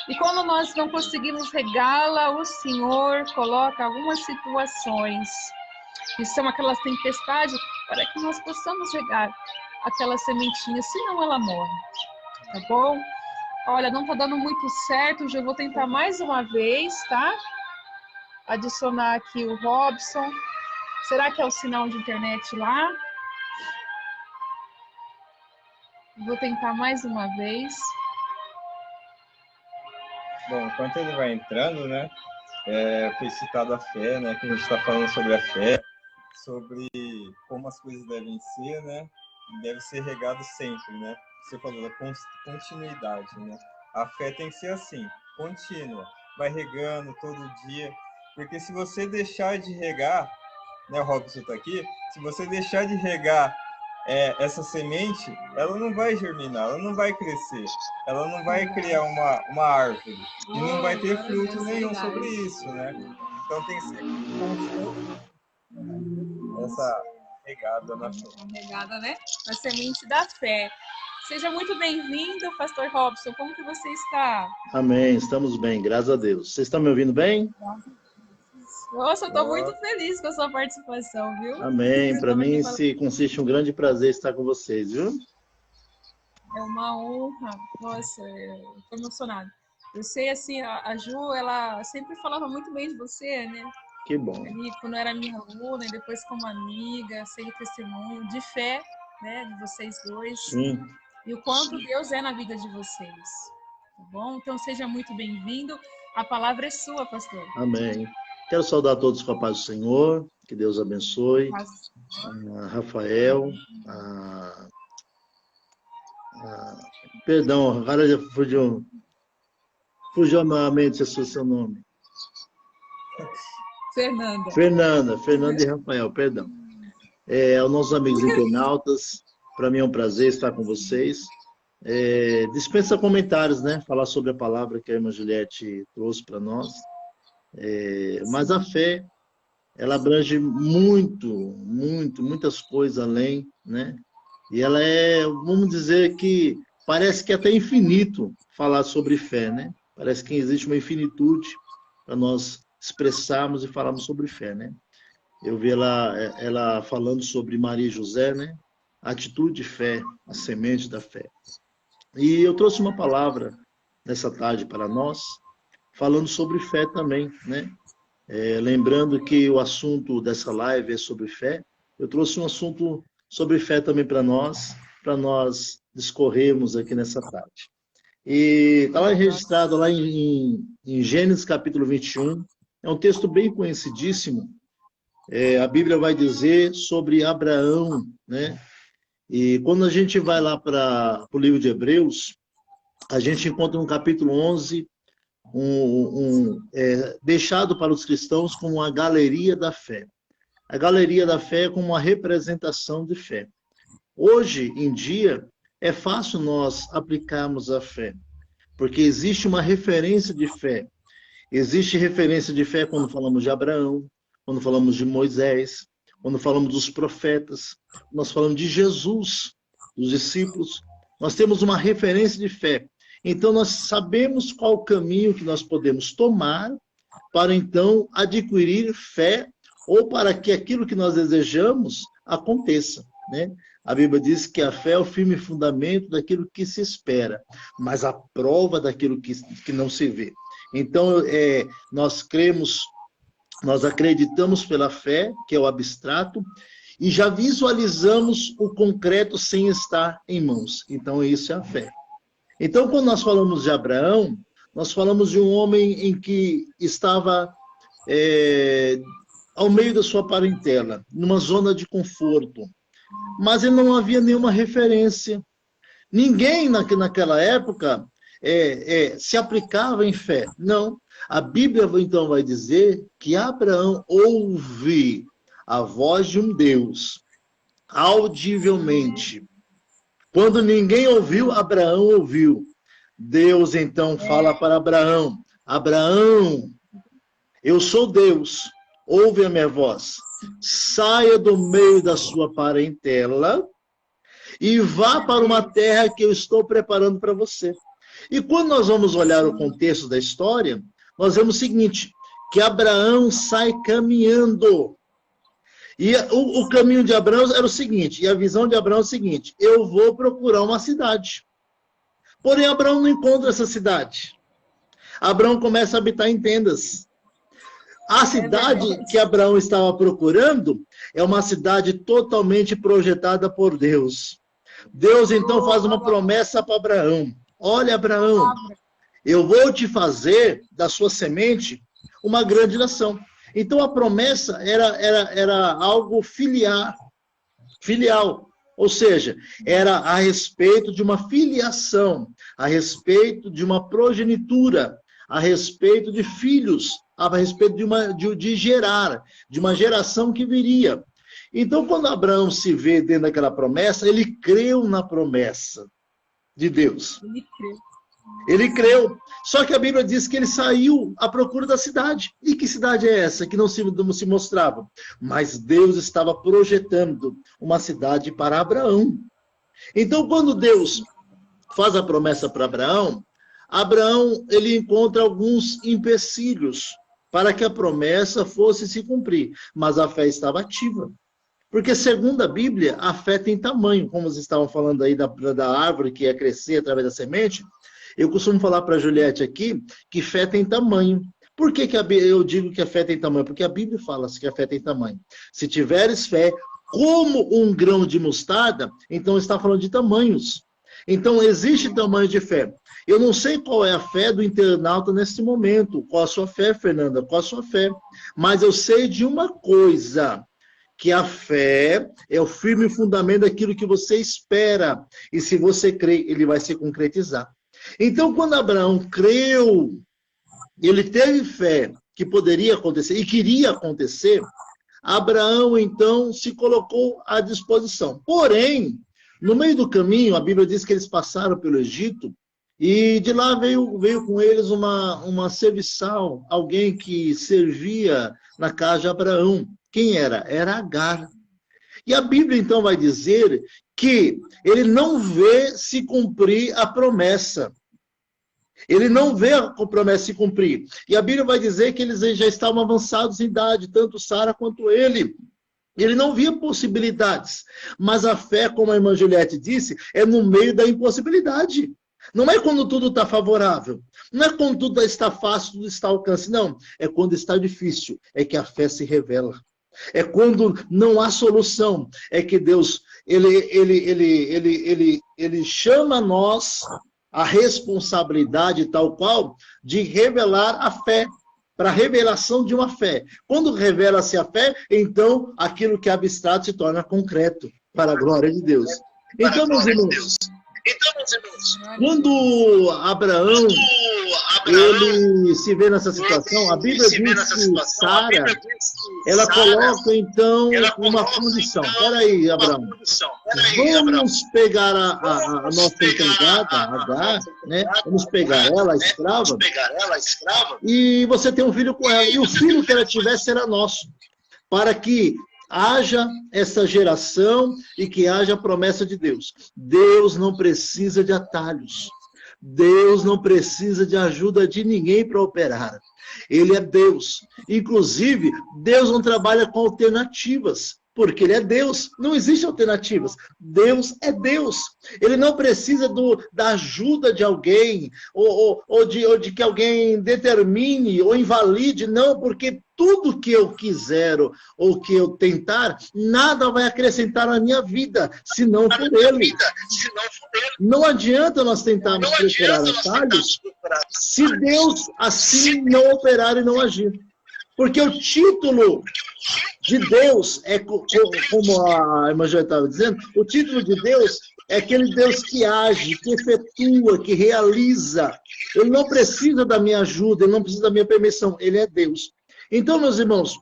E quando nós não conseguimos regá-la, o Senhor coloca algumas situações, que são aquelas tempestades, para que nós possamos regar aquela sementinha, senão ela morre. Tá bom? Olha, não tá dando muito certo, já vou tentar mais uma vez, tá? Adicionar aqui o Robson. Será que é o sinal de internet lá? Vou tentar mais uma vez. Bom, enquanto ele vai entrando, né? Foi citada a fé, né? Que a gente está falando sobre a fé, sobre como as coisas devem ser, né? Deve ser regado sempre, né? Você falou da continuidade, né? A fé tem que ser assim, contínua. Vai regando todo dia. Porque se você deixar de regar, né? O Robson está aqui. Se você deixar de regar essa semente, ela não vai germinar, ela não vai crescer, ela não vai criar uma árvore e não vai ter fruto nenhum sobre isso, né? Então tem que ser constante essa regada na fé. Regada, né? Na semente da fé. Seja muito bem-vindo, Pastor Robson. Como que você está? Amém, estamos bem, graças a Deus. Vocês estão me ouvindo bem? Nossa, eu estou muito feliz com a sua participação, viu? Amém. Para mim, se consiste um grande prazer estar com vocês, viu? É uma honra. Nossa, eu estou emocionada. Eu sei, assim, a Ju, ela sempre falava muito bem de você, né? Que bom. Ali, quando era minha aluna, e depois como amiga, sei o testemunho de fé, né, de vocês dois. Sim. E o quanto Deus é na vida de vocês. Tá bom? Então, seja muito bem-vindo. A palavra é sua, pastor. Amém. Quero saudar todos com a paz do Senhor, que Deus abençoe. A Rafael, perdão, agora já fugiu a minha mente, esse é o seu nome. Fernanda e Rafael, perdão. Aos nossos amigos internautas, para mim é um prazer estar com vocês. Dispensa comentários, né? Falar sobre a palavra que a irmã Juliette trouxe para nós. Mas a fé, ela abrange muitas coisas além, né? E ela vamos dizer que parece que é até infinito falar sobre fé, né? Parece que existe uma infinitude para nós expressarmos e falarmos sobre fé, né? Eu vi ela falando sobre Maria e José, né? A atitude de fé, a semente da fé. E eu trouxe uma palavra nessa tarde para nós, falando sobre fé também, né? Lembrando que o assunto dessa live é sobre fé, eu trouxe um assunto sobre fé também para nós discorrermos aqui nessa tarde. E está lá registrado lá em Gênesis capítulo 21, é um texto bem conhecidíssimo. A Bíblia vai dizer sobre Abraão, né? E quando a gente vai lá para o livro de Hebreus, a gente encontra no capítulo 11, deixado para os cristãos como a galeria da fé. A galeria da fé é como uma representação de fé. Hoje em dia, é fácil nós aplicarmos a fé, porque existe uma referência de fé. Existe referência de fé quando falamos de Abraão, quando falamos de Moisés, quando falamos dos profetas, nós falamos de Jesus, dos discípulos. Nós temos uma referência de fé. Então, nós sabemos qual o caminho que nós podemos tomar para, então, adquirir fé ou para que aquilo que nós desejamos aconteça, né? A Bíblia diz que a fé é o firme fundamento daquilo que se espera, mas a prova daquilo que não se vê. Então, nós cremos, nós acreditamos pela fé, que é o abstrato, e já visualizamos o concreto sem estar em mãos. Então, isso é a fé. Então, quando nós falamos de Abraão, nós falamos de um homem em que estava ao meio da sua parentela, numa zona de conforto. Mas ele não havia nenhuma referência. Ninguém naquela época se aplicava em fé. Não. A Bíblia, então, vai dizer que Abraão ouve a voz de um Deus, audivelmente. Quando ninguém ouviu, Abraão ouviu. Deus, então, fala para Abraão: Abraão, eu sou Deus, ouve a minha voz. Saia do meio da sua parentela e vá para uma terra que eu estou preparando para você. E quando nós vamos olhar o contexto da história, nós vemos o seguinte, que Abraão sai caminhando. E o caminho de Abraão era o seguinte, e a visão de Abraão é o seguinte: eu vou procurar uma cidade. Porém, Abraão não encontra essa cidade. Abraão começa a habitar em tendas. A cidade que Abraão estava procurando é uma cidade totalmente projetada por Deus. Deus, então, faz uma promessa para Abraão. Olha, Abraão, eu vou te fazer da sua semente uma grande nação. Então, a promessa era algo filial. Ou seja, era a respeito de uma filiação, a respeito de uma progenitura, a respeito de filhos, a respeito de gerar, de uma geração que viria. Então, quando Abraão se vê dentro daquela promessa, ele creu na promessa de Deus. Ele creu. Só que a Bíblia diz que ele saiu à procura da cidade. E que cidade é essa? Que não se mostrava. Mas Deus estava projetando uma cidade para Abraão. Então, quando Deus faz a promessa para Abraão, Abraão ele encontra alguns empecilhos para que a promessa fosse se cumprir. Mas a fé estava ativa. Porque, segundo a Bíblia, a fé tem tamanho. Como vocês estavam falando aí da árvore que ia crescer através da semente, eu costumo falar para a Juliette aqui que fé tem tamanho. Por que eu digo que a fé tem tamanho? Porque a Bíblia fala que a fé tem tamanho. Se tiveres fé como um grão de mostarda, então está falando de tamanhos. Então, existe tamanho de fé. Eu não sei qual é a fé do internauta nesse momento. Qual a sua fé, Fernanda? Qual a sua fé? Mas eu sei de uma coisa, que a fé é o firme fundamento daquilo que você espera. E se você crê, ele vai se concretizar. Então, quando Abraão creu, ele teve fé que poderia acontecer e queria acontecer, Abraão, então, se colocou à disposição. Porém, no meio do caminho, a Bíblia diz que eles passaram pelo Egito e de lá veio com eles uma serviçal, alguém que servia na casa de Abraão. Quem era? Era Agar. E a Bíblia, então, vai dizer que ele não vê se cumprir a promessa. Ele não vê a promessa se cumprir. E a Bíblia vai dizer que eles já estavam avançados em idade, tanto Sara quanto ele. Ele não via possibilidades. Mas a fé, como a irmã Juliette disse, é no meio da impossibilidade. Não é quando tudo está favorável. Não é quando tudo está fácil, tudo está ao alcance. Não. É quando está difícil. É que a fé se revela. É quando não há solução. É que Deus, ele chama a nós a responsabilidade tal qual de revelar a fé. Para a revelação de uma fé. Quando revela-se a fé, então aquilo que é abstrato se torna concreto. Para a glória de Deus. Então, meus irmãos, quando Abraão ele se vê nessa situação, a Bíblia diz que Sara, ela coloca então uma condição. Peraí, Abraão, vamos pegar a nossa empregada, Agar, né? Vamos pegar ela, a escrava, e você tem um filho com ela. E o filho que ela tivesse era nosso, para que haja essa geração e que haja a promessa de Deus. Deus não precisa de atalhos. Deus não precisa de ajuda de ninguém para operar. Ele é Deus. Inclusive, Deus não trabalha com alternativas, porque Ele é Deus. Não existe alternativas. Deus é Deus. Ele não precisa da ajuda de alguém, ou de que alguém determine ou invalide, não, porque tudo que eu quiser ou que eu tentar, nada vai acrescentar na minha vida, se não for Ele. Não adianta nós tentarmos procurar atalhos se Deus assim não operar e não agir. Porque o título de Deus é, como a irmã Joia estava dizendo, o título de Deus é aquele Deus que age, que efetua, que realiza. Ele não precisa da minha ajuda, ele não precisa da minha permissão, ele é Deus. Então, meus irmãos,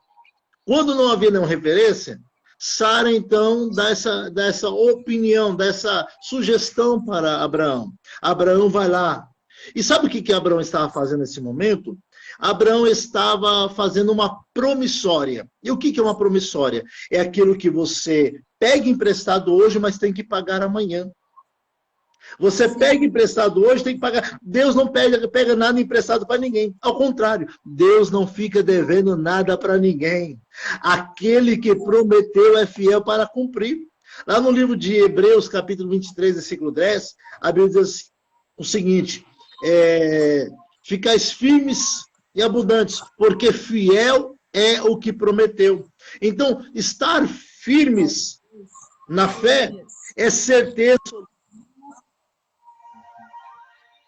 quando não havia nenhuma referência, Sara, então, dá essa opinião, dá essa sugestão para Abraão. Abraão vai lá. E sabe o que Abraão estava fazendo nesse momento? Abraão estava fazendo uma promissória. E o que é uma promissória? É aquilo que você pega emprestado hoje, mas tem que pagar amanhã. Você pega emprestado hoje, tem que pagar. Deus não pega nada emprestado para ninguém. Ao contrário, Deus não fica devendo nada para ninguém. Aquele que prometeu é fiel para cumprir. Lá no livro de Hebreus, capítulo 23, versículo 10, a Bíblia diz o seguinte: ficais firmes e abundantes, porque fiel é o que prometeu. Então, estar firmes na fé é certeza.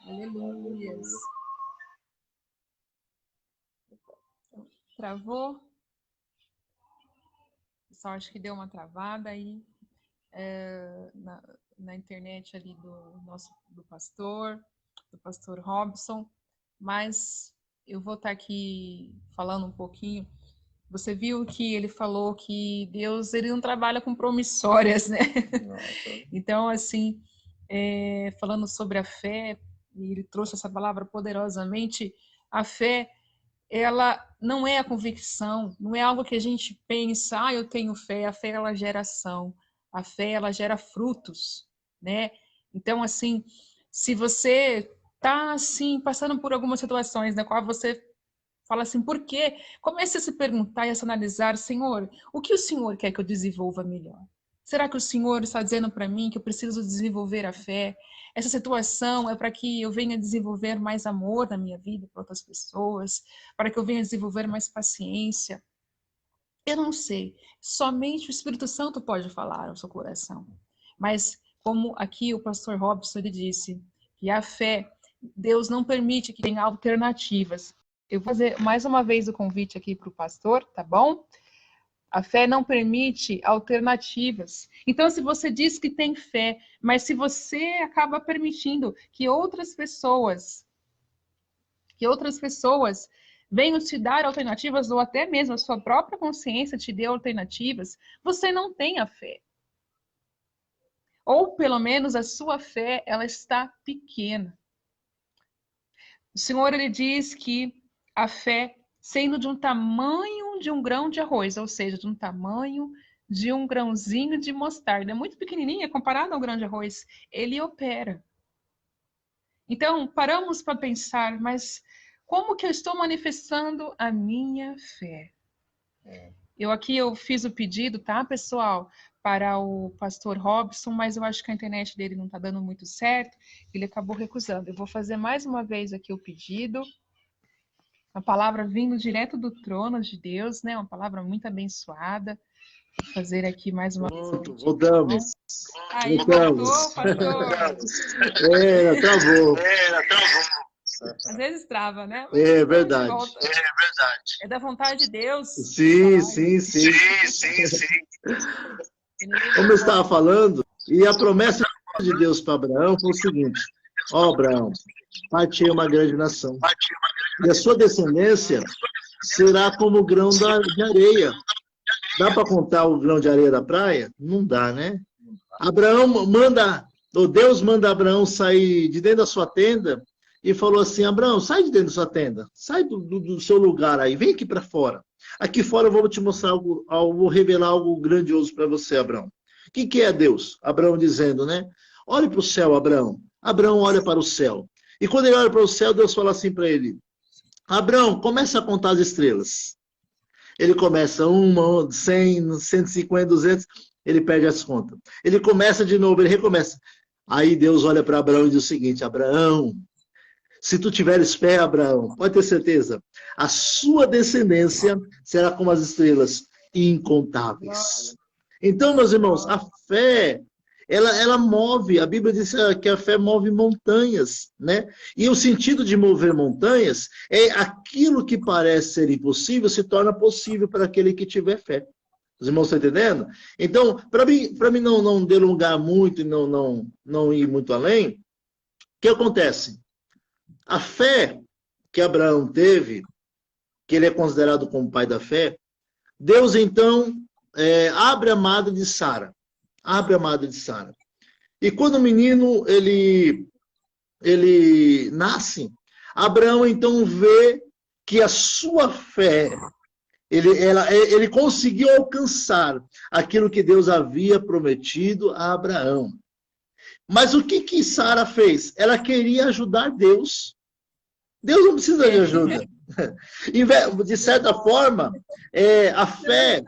Aleluia. Travou? Só acho que deu uma travada aí na internet ali do pastor Robson, mas eu vou estar aqui falando um pouquinho. Você viu que ele falou que Deus ele não trabalha com promissórias, né? Então, assim, falando sobre a fé, e ele trouxe essa palavra poderosamente, a fé, ela não é a convicção, não é algo que a gente pensa, eu tenho fé. A fé, ela gera ação, a fé, ela gera frutos, né? Então, assim, se você está, assim, passando por algumas situações na qual você fala assim, por quê? Comece a se perguntar e a se analisar, Senhor, o que o Senhor quer que eu desenvolva melhor? Será que o Senhor está dizendo para mim que eu preciso desenvolver a fé? Essa situação é para que eu venha desenvolver mais amor na minha vida para outras pessoas, para que eu venha desenvolver mais paciência. Eu não sei. Somente o Espírito Santo pode falar ao seu coração. Mas, como aqui o pastor Robson ele disse, que a fé, Deus não permite que tenha alternativas. Eu vou fazer mais uma vez o convite aqui para o pastor, tá bom? A fé não permite alternativas. Então, se você diz que tem fé, mas se você acaba permitindo que outras pessoas venham te dar alternativas, ou até mesmo a sua própria consciência te dê alternativas, você não tem a fé. Ou, pelo menos, a sua fé, ela está pequena. O Senhor, ele diz que a fé, sendo de um tamanho de um grão de arroz, ou seja, de um tamanho de um grãozinho de mostarda, é muito pequenininha comparado ao grão de arroz, ele opera. Então, paramos para pensar, mas como que eu estou manifestando a minha fé? Eu fiz o pedido, tá, pessoal? para o pastor Robson, mas eu acho que a internet dele não está dando muito certo, ele acabou recusando. Eu vou fazer mais uma vez aqui o pedido, uma palavra vindo direto do trono de Deus, né? Uma palavra muito abençoada. Vou fazer aqui mais uma vez. Pronto, voltamos. Aí, Voltamos. voltou, pastor. Travou. Às vezes trava, né? É verdade. Volta. É da vontade de Deus. Sim. Como eu estava falando, e a promessa de Deus para Abraão foi o seguinte: ó, Abraão, parte uma grande nação. E a sua descendência será como o grão de areia. Dá para contar o grão de areia da praia? Não dá, né? Deus manda Abraão sair de dentro da sua tenda e falou assim: Abraão, sai de dentro da sua tenda, sai do seu lugar aí, vem aqui para fora. Aqui fora eu vou te mostrar algo, vou revelar algo grandioso para você, Abraão. O que é Deus? Abraão dizendo, né? Olhe para o céu, Abraão. Abraão olha para o céu. E quando ele olha para o céu, Deus fala assim para ele: Abraão, começa a contar as estrelas. Ele começa 1, 100, 150, 200, ele perde as contas. Ele começa de novo, ele recomeça. Aí Deus olha para Abraão e diz o seguinte: Abraão, se tu tiveres fé, Abraão, pode ter certeza, a sua descendência será como as estrelas incontáveis. Então, meus irmãos, a fé, ela move, a Bíblia diz que a fé move montanhas, né? E o sentido de mover montanhas é aquilo que parece ser impossível se torna possível para aquele que tiver fé. Os irmãos estão entendendo? Então, para mim não delongar muito e não ir muito além, o que acontece? A fé que Abraão teve, que ele é considerado como pai da fé, Deus então abre a madre de Sara. Abre a madre de Sara. E quando o menino ele nasce, Abraão então vê que a sua fé, ele conseguiu alcançar aquilo que Deus havia prometido a Abraão. Mas o que Sara fez? Ela queria ajudar Deus. Deus não precisa de ajuda. De certa forma, a fé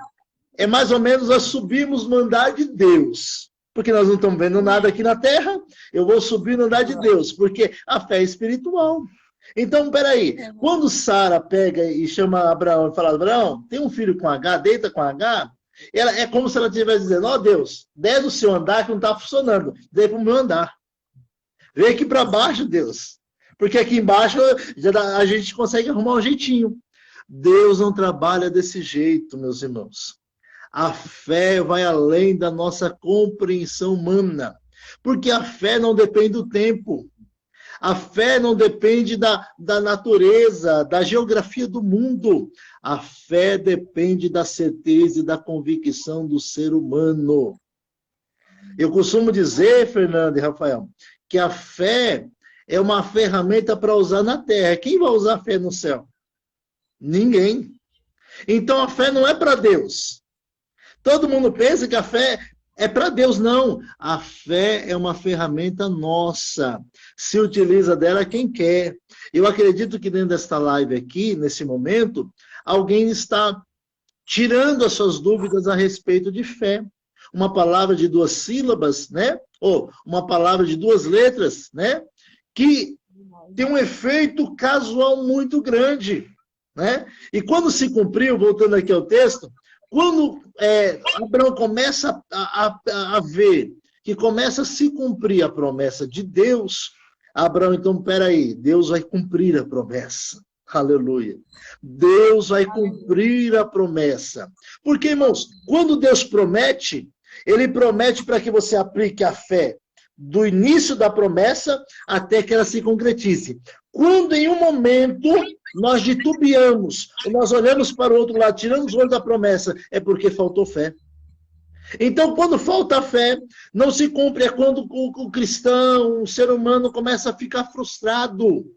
é mais ou menos nós subirmos no andar de Deus. Porque nós não estamos vendo nada aqui na terra, eu vou subir no andar de Deus, porque a fé é espiritual. Então, peraí, quando Sara pega e chama Abraão e fala: Abraão, tem um filho com H, deita com H, é como se ela estivesse dizendo: ó Deus, desce do seu andar que não está funcionando, desce para o meu andar. Vem aqui para baixo, Deus. Porque aqui embaixo a gente consegue arrumar um jeitinho. Deus não trabalha desse jeito, meus irmãos. A fé vai além da nossa compreensão humana. Porque a fé não depende do tempo. A fé não depende da natureza, da geografia do mundo. A fé depende da certeza e da convicção do ser humano. Eu costumo dizer, Fernando e Rafael, que a fé é uma ferramenta para usar na terra. Quem vai usar a fé no céu? Ninguém. Então a fé não é para Deus. Todo mundo pensa que a fé é para Deus. Não. A fé é uma ferramenta nossa. Se utiliza dela quem quer. Eu acredito que dentro desta live aqui, nesse momento, alguém está tirando as suas dúvidas a respeito de fé. Uma palavra de 2 sílabas, né? Ou uma palavra de 2 letras, né? Que tem um efeito casual muito grande, né? E quando se cumpriu, voltando aqui ao texto, quando Abraão começa a ver que começa a se cumprir a promessa de Deus, Abraão, então, peraí, Deus vai cumprir a promessa. Aleluia. Deus vai cumprir a promessa. Porque, irmãos, quando Deus promete, Ele promete para que você aplique a fé do início da promessa até que ela se concretize. Quando em um momento nós titubeamos, nós olhamos para o outro lado, tiramos o olho da promessa, é porque faltou fé. Então, quando falta fé, não se cumpre, é quando o cristão, o ser humano começa a ficar frustrado.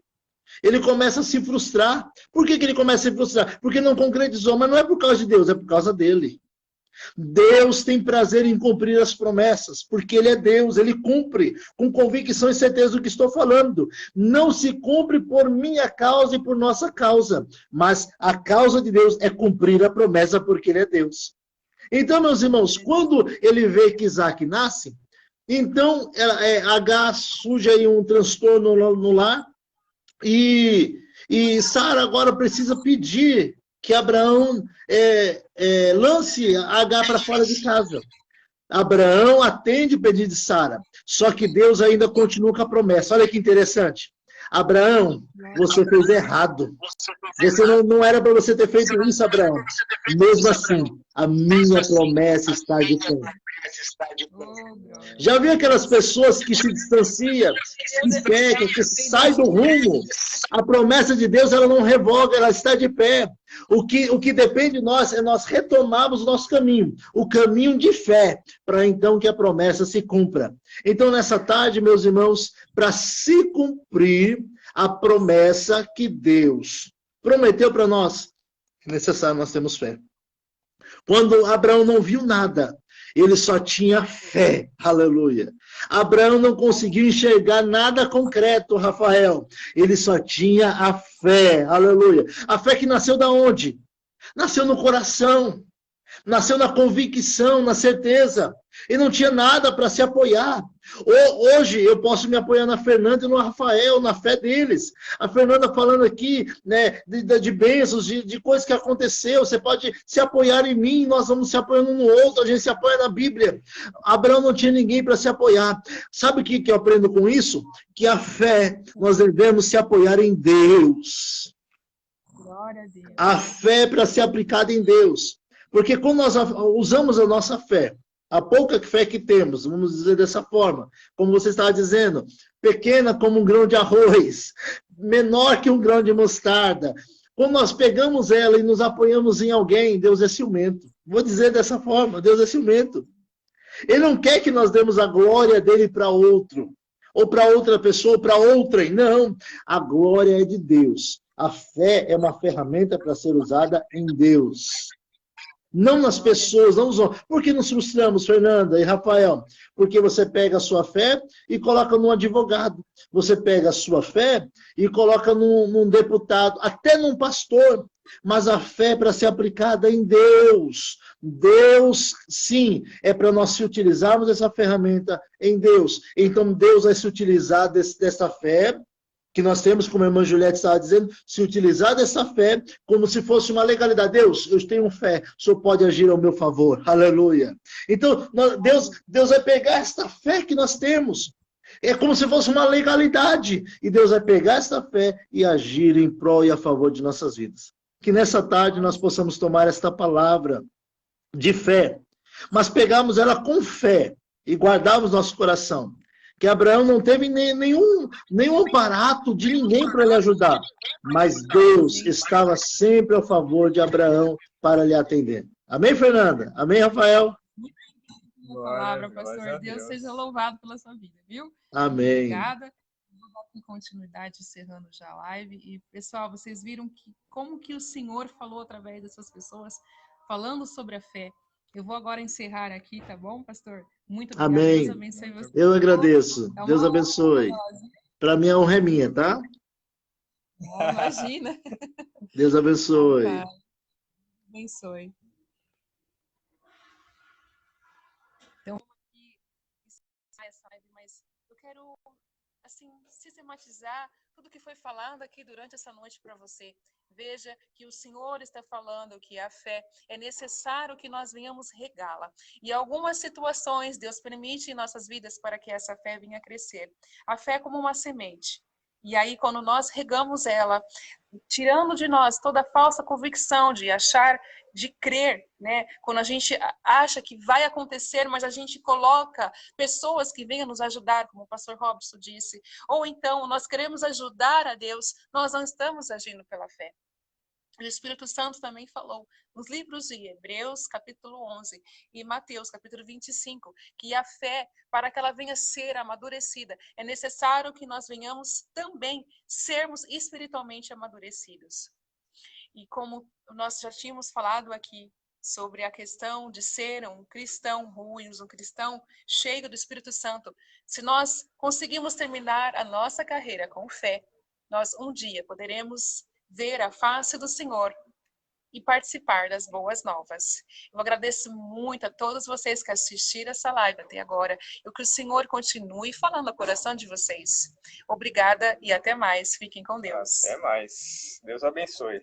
Ele começa a se frustrar. Por que ele começa a se frustrar? Porque não concretizou, mas não é por causa de Deus, é por causa dele. Deus tem prazer em cumprir as promessas, porque Ele é Deus, Ele cumpre com convicção e certeza do que estou falando. Não se cumpre por minha causa e por nossa causa, mas a causa de Deus é cumprir a promessa porque Ele é Deus. Então, meus irmãos, quando ele vê que Isaac nasce, então H surge aí um transtorno no lar, e Sara agora precisa pedir que Abraão lance H para fora de casa. Abraão atende o pedido de Sara, só que Deus ainda continua com a promessa. Olha que interessante. Abraão, você fez errado. Você não era para você ter feito isso, Abraão. Mesmo assim, a minha promessa está de pé. Já viu aquelas pessoas que se distanciam, se pecam, que saem do rumo? A promessa de Deus, ela não revoga, ela está de pé. O que depende de nós é nós retomarmos o nosso caminho, o caminho de fé, para então que a promessa se cumpra. Então, nessa tarde, meus irmãos, para se cumprir a promessa que Deus prometeu para nós, é necessário nós termos fé. Quando Abraão não viu nada, ele só tinha fé, aleluia. Abraão não conseguiu enxergar nada concreto, Rafael. Ele só tinha a fé, aleluia. A fé que nasceu da onde? Nasceu no coração. Nasceu na convicção, na certeza. E não tinha nada para se apoiar. Hoje eu posso me apoiar na Fernanda e no Rafael, na fé deles. A Fernanda falando aqui, né, de bênçãos, de coisas que aconteceu. Você pode se apoiar em mim, nós vamos se apoiando um no outro, a gente se apoia na Bíblia. Abraão não tinha ninguém para se apoiar. Sabe o que eu aprendo com isso? Que a fé, nós devemos se apoiar em Deus. Glória a Deus. A fé para ser aplicada em Deus. Porque quando nós usamos a nossa fé, a pouca fé que temos, vamos dizer dessa forma, como você estava dizendo, pequena como um grão de arroz, menor que um grão de mostarda. Quando nós pegamos ela e nos apoiamos em alguém, Deus é ciumento. Vou dizer dessa forma, Deus é ciumento. Ele não quer que nós demos a glória dele para outro, ou para outra pessoa, ou para outrem. Não, a glória é de Deus. A fé é uma ferramenta para ser usada em Deus. Não nas pessoas, não nos homens. Por que nos frustramos, Fernanda e Rafael? Porque você pega a sua fé e coloca num advogado. Você pega a sua fé e coloca num deputado, até num pastor. Mas a fé é para ser aplicada em Deus. Deus, sim, é para nós se utilizarmos dessa ferramenta em Deus. Então Deus vai se utilizar dessa fé que nós temos, como a irmã Juliette estava dizendo, se utilizar dessa fé como se fosse uma legalidade. Deus, eu tenho fé, o Senhor pode agir ao meu favor. Aleluia. Então, Deus vai pegar esta fé que nós temos. É como se fosse uma legalidade. E Deus vai pegar esta fé e agir em prol e a favor de nossas vidas. Que nessa tarde nós possamos tomar esta palavra de fé, mas pegarmos ela com fé e guardarmos nosso coração. Que Abraão não teve nenhum aparato de ninguém para lhe ajudar. Mas Deus estava sempre a favor de Abraão para lhe atender. Amém, Fernanda? Amém, Rafael? Palavra, pastor. Deus seja louvado pela sua vida, viu? Amém. Obrigada. Vou dar com continuidade, encerrando já a live. E, pessoal, vocês viram como que o Senhor falou através dessas pessoas, falando sobre a fé. Eu vou agora encerrar aqui, tá bom, pastor? Muito obrigada. Amém. Deus abençoe você. Eu agradeço. Deus abençoe. Para mim a honra é minha, tá? Imagina. Deus abençoe. Abençoe. Então, aqui essa live, mas eu quero assim sistematizar tudo que foi falado aqui durante essa noite para você. Veja que o Senhor está falando que a fé é necessário que nós venhamos regá-la. E algumas situações Deus permite em nossas vidas para que essa fé venha crescer. A fé é como uma semente. E aí, quando nós regamos ela, tirando de nós toda a falsa convicção de achar, de crer, né? Quando a gente acha que vai acontecer, mas a gente coloca pessoas que venham nos ajudar, como o pastor Robson disse, ou então nós queremos ajudar a Deus, nós não estamos agindo pela fé. O Espírito Santo também falou nos livros de Hebreus, capítulo 11, e Mateus, capítulo 25, que a fé, para que ela venha a ser amadurecida, é necessário que nós venhamos também sermos espiritualmente amadurecidos. E como nós já tínhamos falado aqui sobre a questão de ser um cristão ruins, um cristão cheio do Espírito Santo, se nós conseguimos terminar a nossa carreira com fé, nós um dia poderemos ver a face do Senhor e participar das boas novas. Eu agradeço muito a todos vocês que assistiram essa live até agora e que o Senhor continue falando ao coração de vocês. Obrigada e até mais. Fiquem com Deus. Até mais. Deus abençoe.